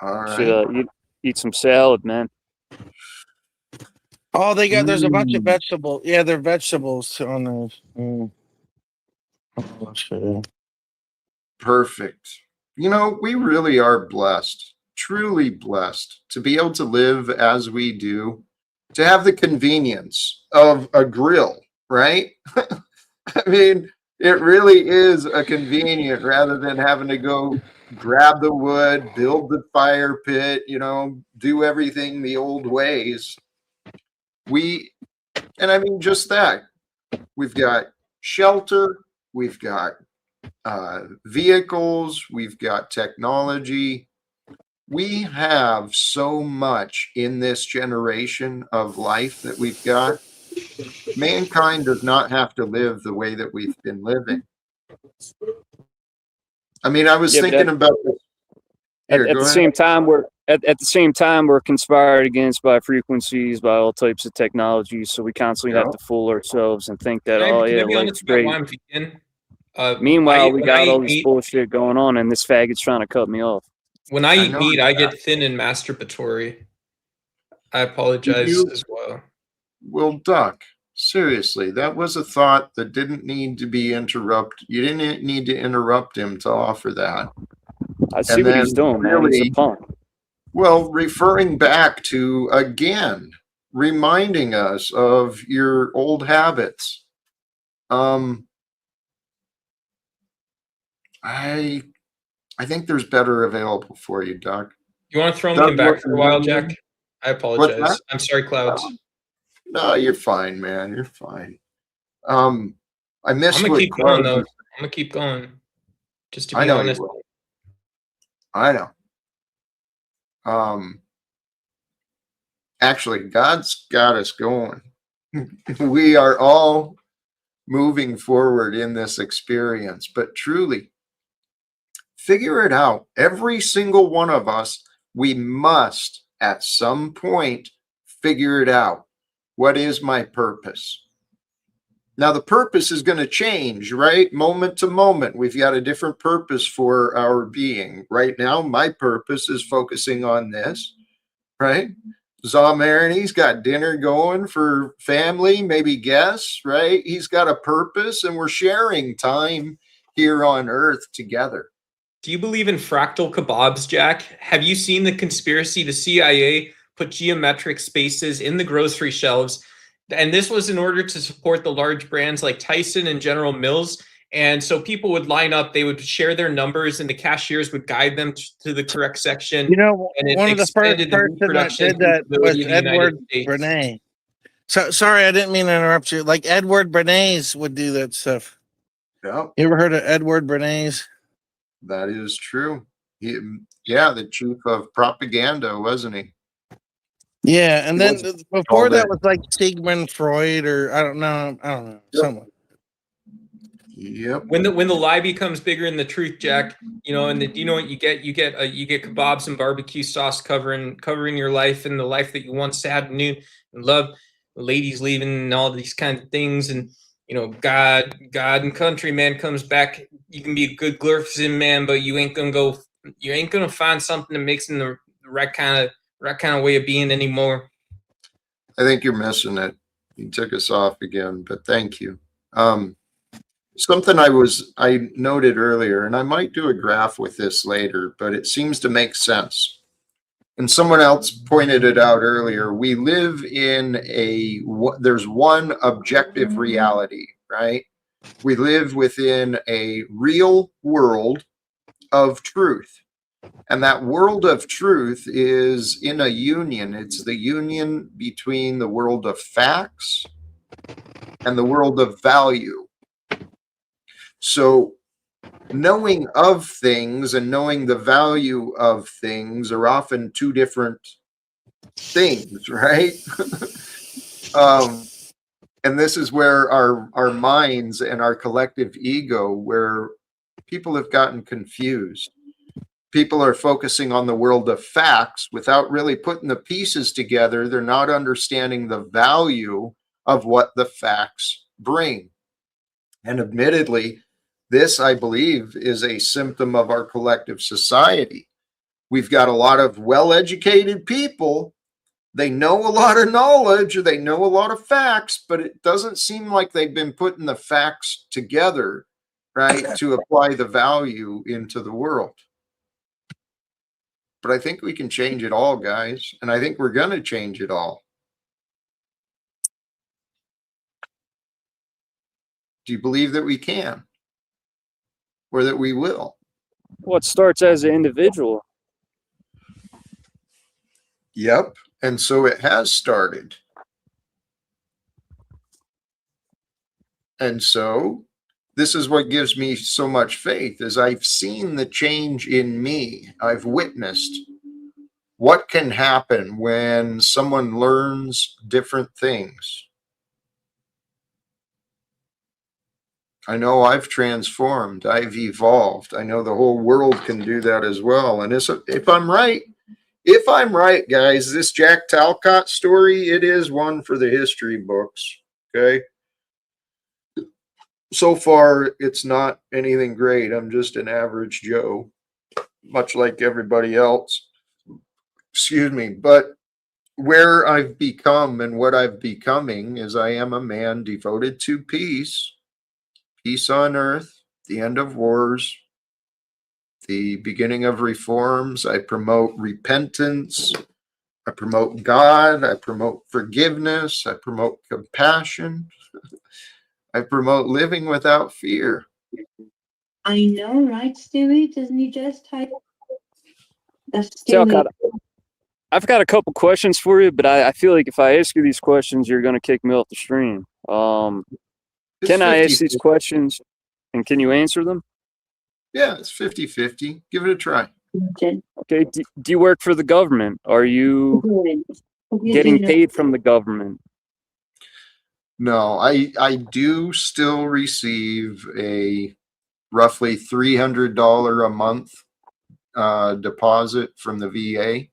right. Should eat some salad, man. Oh, there's a bunch of vegetables. Yeah, they're vegetables on there. Perfect. You know, we really are blessed, truly blessed to be able to live as we do, to have the convenience of a grill, right? I mean, it really is a convenient rather than having to go grab the wood, build the fire pit, you know, do everything the old ways. And I mean, just that. We've got shelter, we've got vehicles, we've got technology. We have so much in this generation of life that we've got. Mankind does not have to live the way that we've been living. I mean, I was thinking about this. At the same time, we're conspired against by frequencies, by all types of technologies. So we constantly have to fool ourselves and think that, life's great. Meanwhile, we got all this bullshit going on, and this faggot's trying to cut me off. When I eat meat, I get thin and masturbatory. I apologize as well. Well, Duck, seriously, that was a thought that didn't need to be interrupted. You didn't need to interrupt him to offer that. I see what he's doing, man. He's a punk. Well, referring back to, again, reminding us of your old habits. I think there's better available for you, Doc. You want to throw me Doug, in back for a while, Jack? I what's that? apologize. I'm sorry, Clouds. No, you're fine, man. You're fine. I I'm missed gonna what keep going Cloud though. was. I'm gonna keep going. Just to I be know honest. you will. I know. Actually, God's got us going. We are all moving forward in this experience, but truly, figure it out. Every single one of us, we must at some point figure it out. What is my purpose? Now, the purpose is going to change, right? Moment to moment. We've got a different purpose for our being. Right now, my purpose is focusing on this, right? Zamarin, he's got dinner going for family, maybe guests, right? He's got a purpose, and we're sharing time here on Earth together. Do you believe in fractal kebabs, Jack? Have you seen the conspiracy? The CIA put geometric spaces in the grocery shelves, and this was in order to support the large brands like Tyson and General Mills. And so people would line up, they would share their numbers, and the cashiers would guide them to the correct section. You know, And it one of the first expanded the person that reproduction did that was capability of the United Edward States. Bernays. So sorry, I didn't mean to interrupt you. Like Edward Bernays would do that stuff. Yeah, You ever heard of Edward Bernays? that is true. Yeah, the chief of propaganda, wasn't he? Yeah, and then before all that that. was like Sigmund Freud, or I don't know, someone. Yep. When the lie becomes bigger than the truth, Jack, you know, and you know what you get? You get kebabs and barbecue sauce covering your life and the life that you once had and knew and loved. Ladies leaving and all these kinds of things, and you know, God and country man comes back. You can be a good glorificant man, but you ain't gonna find something that makes in the right kind of way of being anymore. I think you're missing it. You took us off again, but thank you. Something I noted earlier, and I might do a graph with this later, but it seems to make sense. And someone else pointed it out earlier. We live in there's one objective reality, right? We live within a real world of truth. And that world of truth is in a union. It's the union between the world of facts and the world of value. So knowing of things and knowing the value of things are often two different things, right? And this is where our minds and our collective ego, where people have gotten confused. People are focusing on the world of facts without really putting the pieces together. They're not understanding the value of what the facts bring. And admittedly, this, I believe, is a symptom of our collective society. We've got a lot of well-educated people. They know a lot of knowledge, or they know a lot of facts, but it doesn't seem like they've been putting the facts together, right, to apply the value into the world. But I think we can change it all, guys, and I think we're going to change it all. Do you believe that we can? Or that we will? Well, it starts as an individual. Yep. And so it has started. And so this is what gives me so much faith, is I've seen the change in me. I've witnessed what can happen when someone learns different things. I know I've transformed. I've evolved. I know the whole world can do that as well. And if I'm right, guys, this Jack Talcott story, it is one for the history books. Okay. So far, it's not anything great. I'm just an average Joe, much like everybody else. Excuse me. But where I've become and what I'm becoming is I am a man devoted to peace on earth, the end of wars, the beginning of reforms. I promote repentance. I promote God. I promote forgiveness. I promote compassion. I promote living without fear. I know, right, Stewie? Doesn't he just type? That's Talcott, I've got a couple questions for you, but I feel like if I ask you these questions, you're going to kick me off the stream. Can I ask these questions and can you answer them? Yeah, it's 50-50. Give it a try. Okay. Do you work for the government? Are you getting paid from the government? No, I do still receive a roughly $300 a month deposit from the VA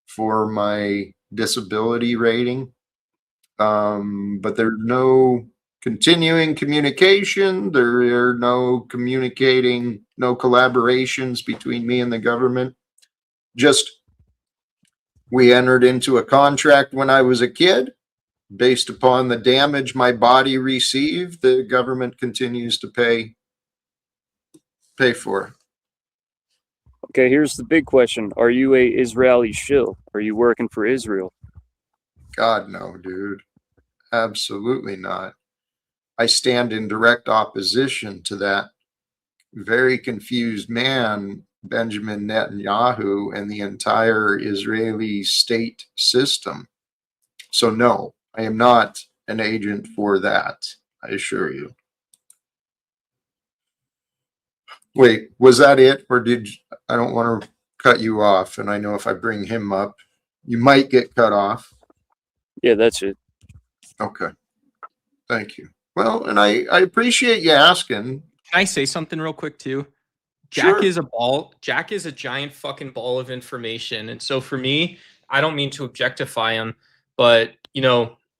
for my disability rating. But there's no continuing communication. There are no communicating, no collaborations between me and the government. Just we entered into a contract when I was a kid. Based upon the damage my body received, the government continues to pay for it. Okay, here's the big question. Are you a Israeli shill? Are you working for Israel? God, no, dude. Absolutely not. I stand in direct opposition to that very confused man, Benjamin Netanyahu, and the entire Israeli state system. So no, I am not an agent for that, I assure you. Wait, was that it? Or I don't want to cut you off, and I know if I bring him up, you might get cut off. Yeah, that's it. Okay. Thank you. Well, and I appreciate you asking. Can I say something real quick too? Jack Sure. is a ball. Jack is a giant fucking ball of information. And so for me, I don't mean to objectify him, but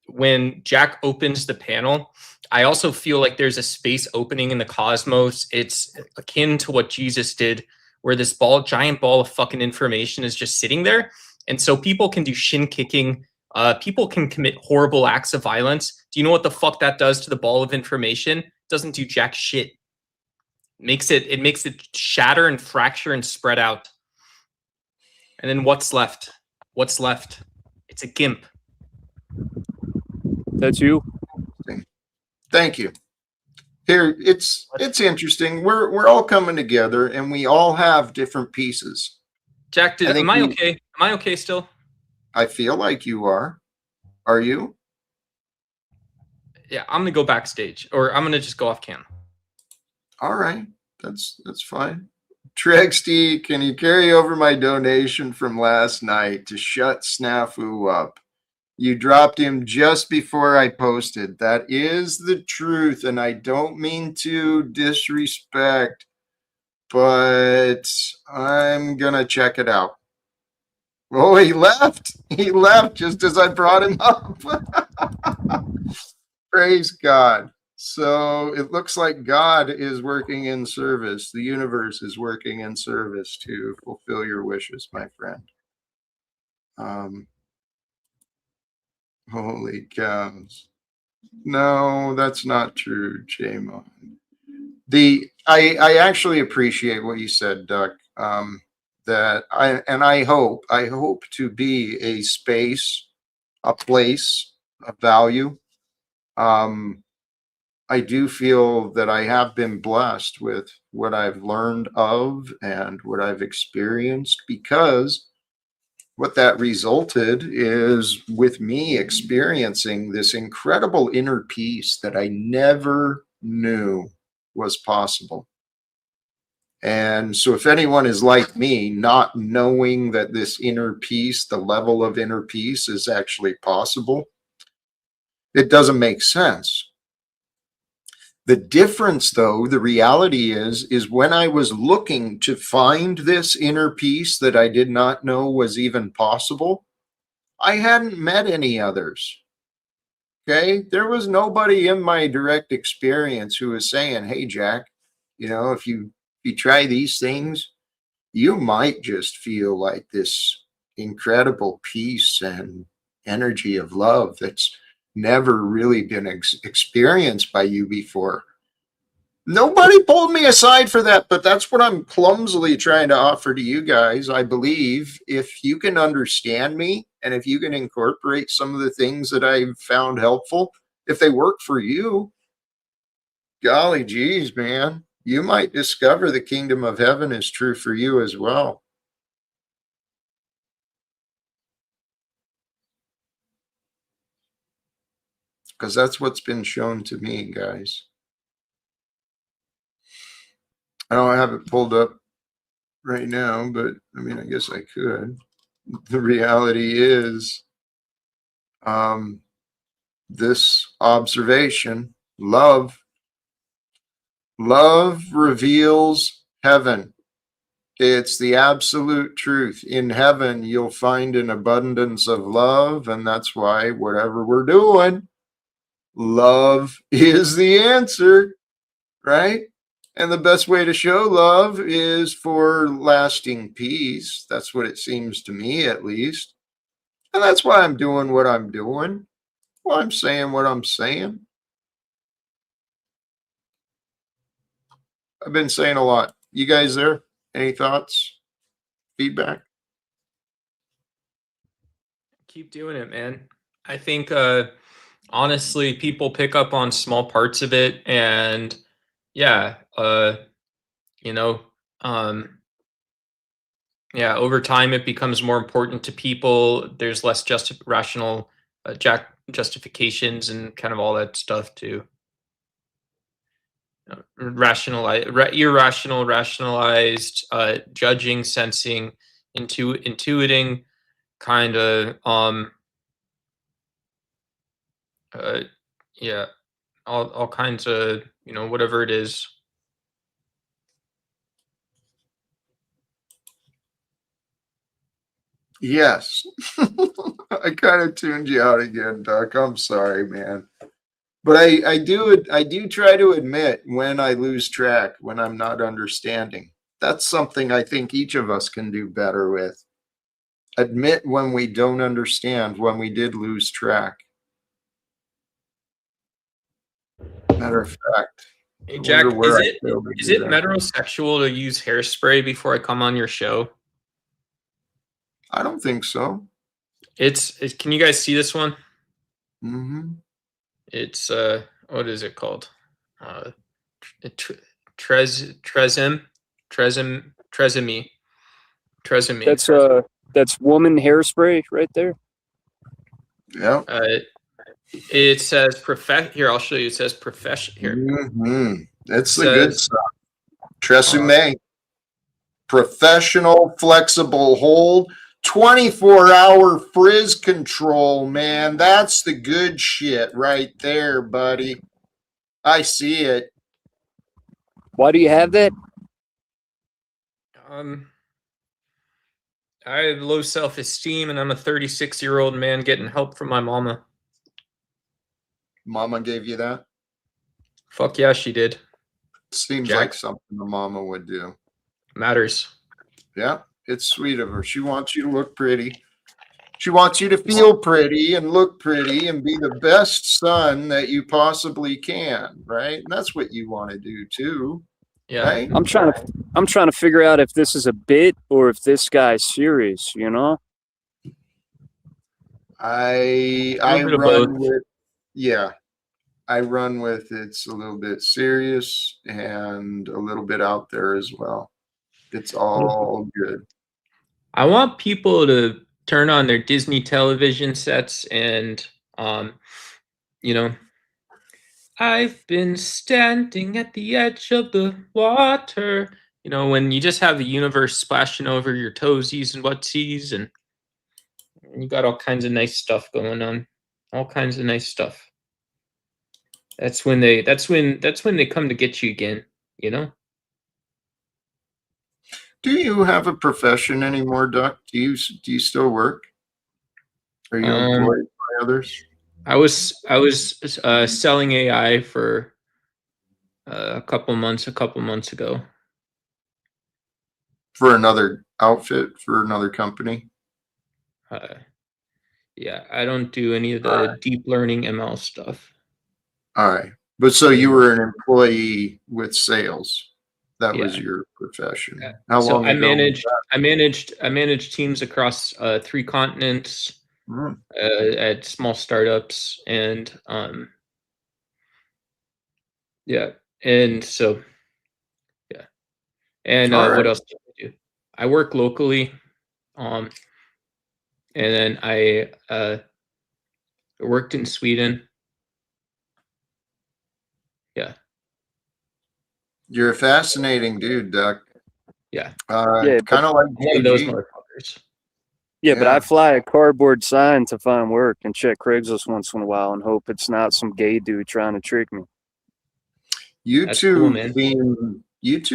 when Jack opens the panel, I also feel like there's a space opening in the cosmos. It's akin to what Jesus did, where this giant ball of fucking information is just sitting there. And so people can do shin kicking. People can commit horrible acts of violence. Do you know what the fuck that does to the ball of information? It doesn't do jack shit. It makes it shatter and fracture and spread out. And then what's left? What's left? It's a gimp. That's you. Thank you. Here, it's interesting. We're all coming together, and we all have different pieces. Jack, am I okay? Am I okay still? I feel like you are. Are you? Yeah, I'm gonna go backstage, or I'm gonna just go off cam. All right, that's fine. Tregsty, can you carry over my donation from last night to shut Snafu up? You dropped him just before I posted. That is the truth, and I don't mean to disrespect, but I'm gonna check it out. Oh, he left. He left just as I brought him up. Praise God. So it looks like God is working in service. The universe is working in service to fulfill your wishes, my friend. Holy cows. No, that's not true, Jamon. I actually appreciate what you said, Duck. That I hope to be a space, a place of value. I do feel that I have been blessed with what I've learned of and what I've experienced, because what that resulted is with me experiencing this incredible inner peace that I never knew was possible. And so if anyone is like me, not knowing that this inner peace, the level of inner peace is actually possible, it doesn't make sense. The difference, though, the reality is when I was looking to find this inner peace that I did not know was even possible, I hadn't met any others. Okay? There was nobody in my direct experience who was saying, hey, Jack, if you try these things, you might just feel like this incredible peace and energy of love that's never really been experienced by you before. Nobody pulled me aside for that, but that's what I'm clumsily trying to offer to you guys. I believe if you can understand me and if you can incorporate some of the things that I've found helpful, if they work for you, golly geez, man, you might discover the kingdom of heaven is true for you as well. Because that's what's been shown to me, guys. I don't have it pulled up right now, but I mean, I guess I could. The reality is, this observation, love reveals heaven. It's the absolute truth. In heaven, you'll find an abundance of love, and that's why whatever we're doing, love is the answer, right? And the best way to show love is for lasting peace. That's what it seems to me, at least. And that's why I'm doing what I'm doing. Well, I'm saying what I'm saying. I've been saying a lot. You guys there? Any thoughts? Feedback? Keep doing it, man. I think honestly, people pick up on small parts of it, and yeah, you know, yeah, over time it becomes more important to people. There's less rational justifications and kind of all that stuff too. Irrational, rationalized, judging, sensing, intuiting, kind of, yeah, all kinds of, whatever it is. Yes. I kind of tuned you out again, Doc. I'm sorry, man. But I do try to admit when I lose track, when I'm not understanding. That's something I think each of us can do better with. Admit when we don't understand, when we did lose track. Matter of fact, Hey, Jack, is it metrosexual to use hairspray before I come on your show? I don't think so. Can you guys see this one? Mm-hmm. It's what is it called? Tresemme. That's woman hairspray right there. Yeah. It says here, I'll show you. It says profession here. Mm-hmm. That's the good stuff. Tresemme. Professional flexible hold. 24-hour frizz control, man. That's the good shit right there, buddy. I see it. Why do you have that? I have low self-esteem, and I'm a 36-year-old man getting help from my mama. Mama gave you that? Fuck yeah, she did. Seems like something a mama would do. Matters. Yeah, it's sweet of her. She wants you to look pretty. She wants you to feel pretty and look pretty and be the best son that you possibly can, right? And that's what you want to do too. Yeah. Right? I'm trying to figure out if this is a bit or if this guy's serious, you know? I run with, yeah. I run with it's a little bit serious and a little bit out there as well. It's all good. I want people to turn on their Disney television sets and, I've been standing at the edge of the water. When you just have the universe splashing over your toesies and whatsies, and you got all kinds of nice stuff going on. All kinds of nice stuff. That's when they come to get you again, Do you have a profession anymore, Duck? Do you still work? Are you employed by others? I was selling AI for a couple months ago. For another outfit, for another company? Yeah, I don't do any of the deep learning ML stuff. All right. But so you were an employee with sales. That was Yeah. your profession. How So long ago? I managed teams across 3 continents at small startups, and yeah, and so yeah, and All right. what else do I do? I work locally, and then I worked in Sweden. Yeah. You're a fascinating dude, Duck. Yeah. Yeah, Kind of like one of those JG. motherfuckers. Yeah, but Yeah. I fly a cardboard sign to find work and check Craigslist once in a while and hope it's not some gay dude trying to trick me. You That's two cool, man.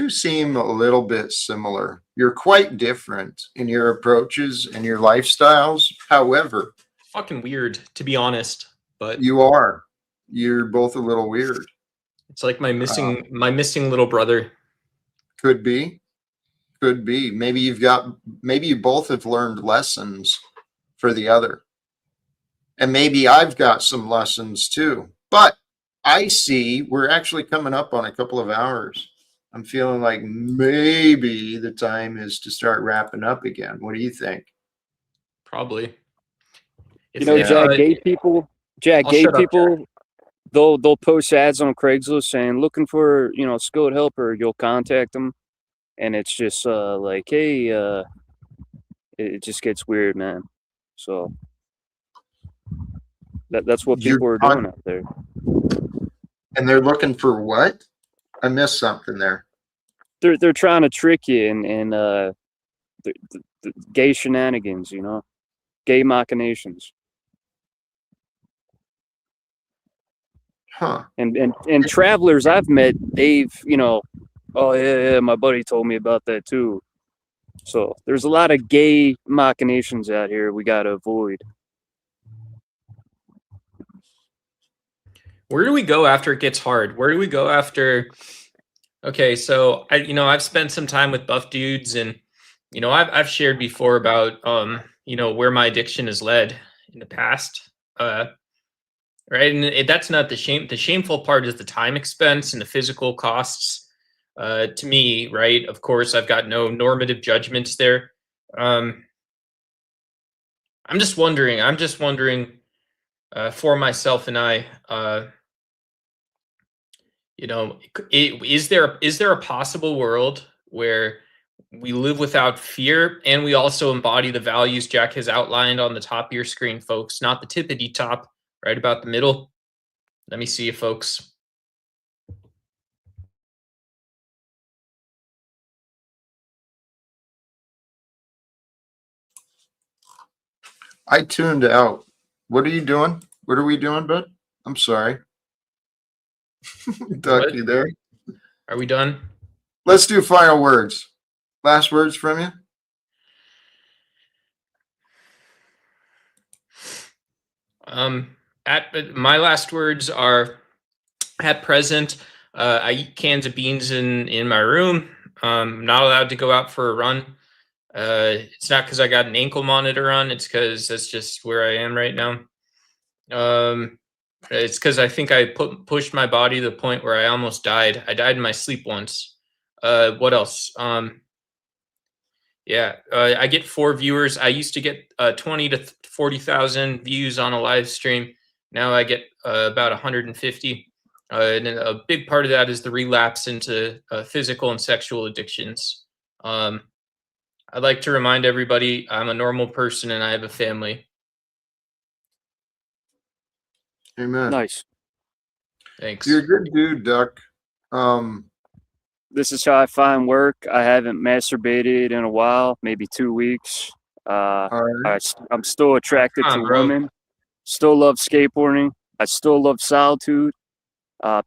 seem a little bit similar. You're quite different in your approaches and your lifestyles. However, Fucking weird, to be honest, but you're both a little weird. it's like my missing little brother. Could be. Maybe you both have learned lessons for the other. And maybe I've got some lessons too. But I see we're actually coming up on a couple of hours. I'm feeling like maybe the time is to start wrapping up again. What do you think? Probably. You know, Jack, gay people, they'll post ads on Craigslist saying looking for, you know, a skilled helper. You'll contact them, and it's just like, hey, it just gets weird, man. So that's what people are doing out there. And they're looking for what? I missed something there. They're trying to trick you and the gay shenanigans, you know, gay machinations. Huh. And travelers I've met, they've, you know, oh yeah, my buddy told me about that too. So there's a lot of gay machinations out here we got to avoid. Where do we go after it gets hard? Where do we go after? Okay, so I've spent some time with buff dudes, and I've shared before about where my addiction has led in the past. Right, and that's not the shame. The shameful part is the time expense and the physical costs. To me, right? Of course, I've got no normative judgments there. I'm just wondering. For myself and I, is there a possible world where we live without fear and we also embody the values Jack has outlined on the top of your screen, folks? Not the tippity top, right about the middle. Let me see you, folks. I tuned out. What are you doing? What are we doing, bud? I'm sorry. Duck, you there? Are we done? Let's do final words. Last words from you? My last words are, at present, I eat cans of beans in my room. I'm not allowed to go out for a run. It's not because I got an ankle monitor on. It's because that's just where I am right now. It's because I think I pushed my body to the point where I almost died. I died in my sleep once. What else? I get 4 viewers. I used to get 20 to 40,000 views on a live stream. Now I get about 150. And a big part of that is the relapse into physical and sexual addictions. I'd like to remind everybody I'm a normal person and I have a family. Amen. Nice. Thanks. You're a good dude, Duck. This is how I find work. I haven't masturbated in a while, maybe 2 weeks. I'm still attracted to women. Still love skateboarding. I still love solitude.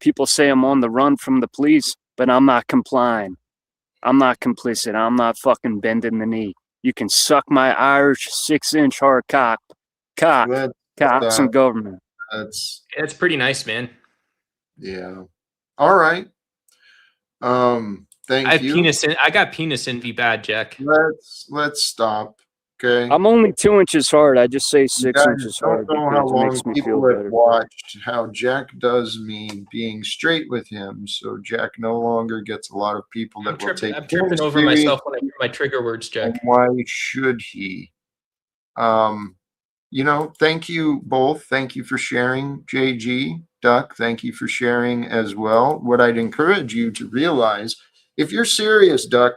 People say I'm on the run from the police, but I'm not complying. I'm not complicit. I'm not fucking bending the knee. You can suck my Irish 6-inch hard cock, some government. It's pretty nice, man. Yeah. All right. Thank you. I got penis envy bad, Jack. Let's stop, Okay. I'm only 2 inches hard. I just say You 6 guys inches don't hard know how because it long makes me people feel have better. watched how Jack does me being straight with him. So Jack no longer gets a lot of people that will take I'm him tripping over serious. myself when I hear my trigger words, Jack. And why should he? You know, thank you both. Thank you for sharing, JG. Duck, thank you for sharing as well. What I'd encourage you to realize, if you're serious, Duck,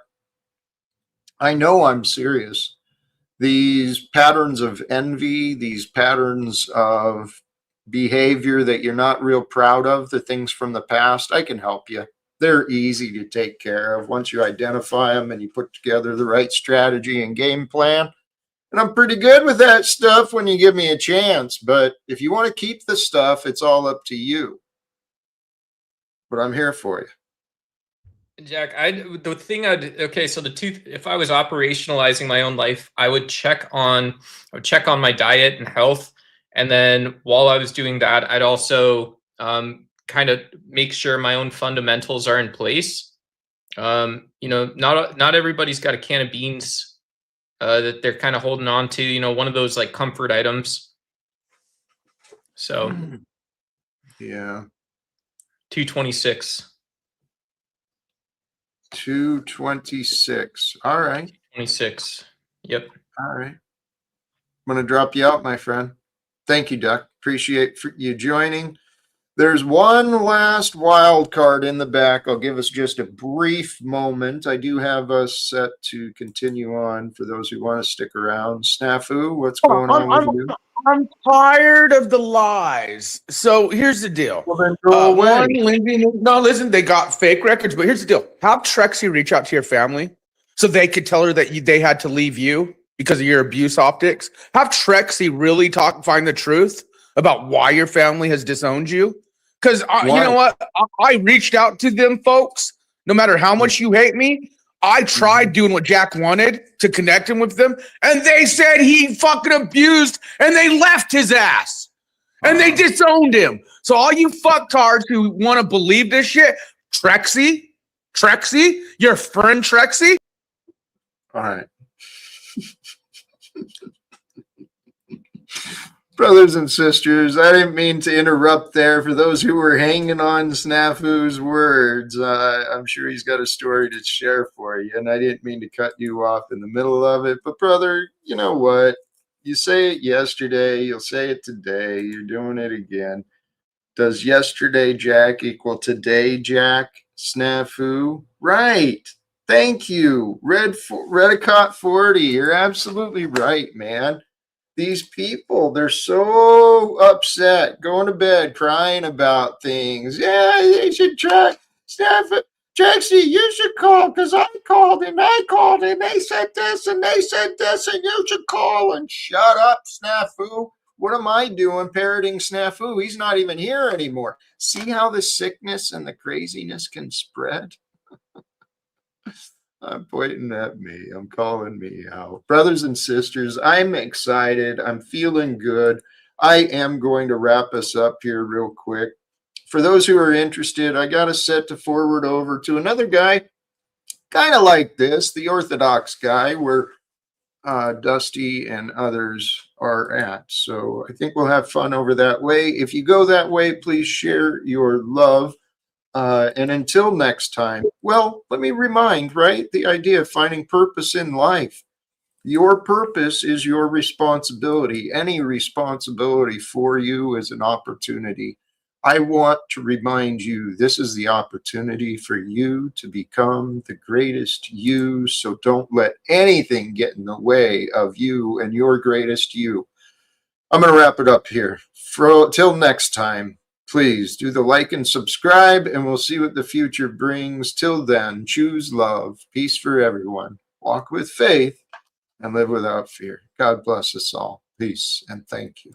I know I'm serious. These patterns of envy, these patterns of behavior that you're not real proud of, the things from the past, I can help you. They're easy to take care of once you identify them and you put together the right strategy and game plan. And I'm pretty good with that stuff when you give me a chance. But if you want to keep the stuff, it's all up to you. But I'm here for you. Jack, if I was operationalizing my own life, I would check on my diet and health. And then while I was doing that, I'd also kind of make sure my own fundamentals are in place. You know, not everybody's got a can of beans that they're kind of holding on to, you know, one of those like comfort items. So yeah. 226. 226. All right. 26. Yep. All right. I'm going to drop you out, my friend. Thank you, Duck. Appreciate you joining. There's one last wild card in the back. I'll give us just a brief moment. I do have us set to continue on for those who want to stick around. Snafu, what's going on with you? I'm tired of the lies. So here's the deal. Well, then go away. No, listen, they got fake records, but here's the deal. Have Trexie reach out to your family so they could tell her that they had to leave you because of your abuse optics. Have Trexie really find the truth about why your family has disowned you. Because you know what? I reached out to them folks. No matter how much you hate me, I tried doing what Jack wanted to connect him with them, and they said he fucking abused, and they left his ass, and they disowned him. So all you fucktards who want to believe this shit, Trexie, your friend Trexie. All right. Brothers and sisters, I didn't mean to interrupt there. For those who were hanging on Snafu's words, I'm sure he's got a story to share for you, and I didn't mean to cut you off in the middle of it. But brother, you know what? You say it yesterday, you'll say it today. You're doing it again. Does yesterday Jack equal today Jack? Snafu? Right. Thank you. Redicott 40. You're absolutely right, man. These people, they're so upset, going to bed, crying about things. Yeah, they should try. Trexie, you should call because I called and they said this and they said this and you should call and shut up, Snafu. What am I doing parroting Snafu? He's not even here anymore. See how the sickness and the craziness can spread? I'm pointing at me. I'm calling me out. Brothers and sisters, I'm excited. I'm feeling good. I am going to wrap us up here real quick. For those who are interested, I got us set to forward over to another guy, kind of like this, the Orthodox guy, where Dusty and others are at. So I think we'll have fun over that way. If you go that way, please share your love. And until next time, well, let me remind, right, the idea of finding purpose in life. Your purpose is your responsibility. Any responsibility for you is an opportunity. I want to remind you, this is the opportunity for you to become the greatest you. So don't let anything get in the way of you and your greatest you. I'm going to wrap it up here. Till next time. Please do the like and subscribe, and we'll see what the future brings. Till then, choose love, peace for everyone, walk with faith, and live without fear. God bless us all. Peace and thank you.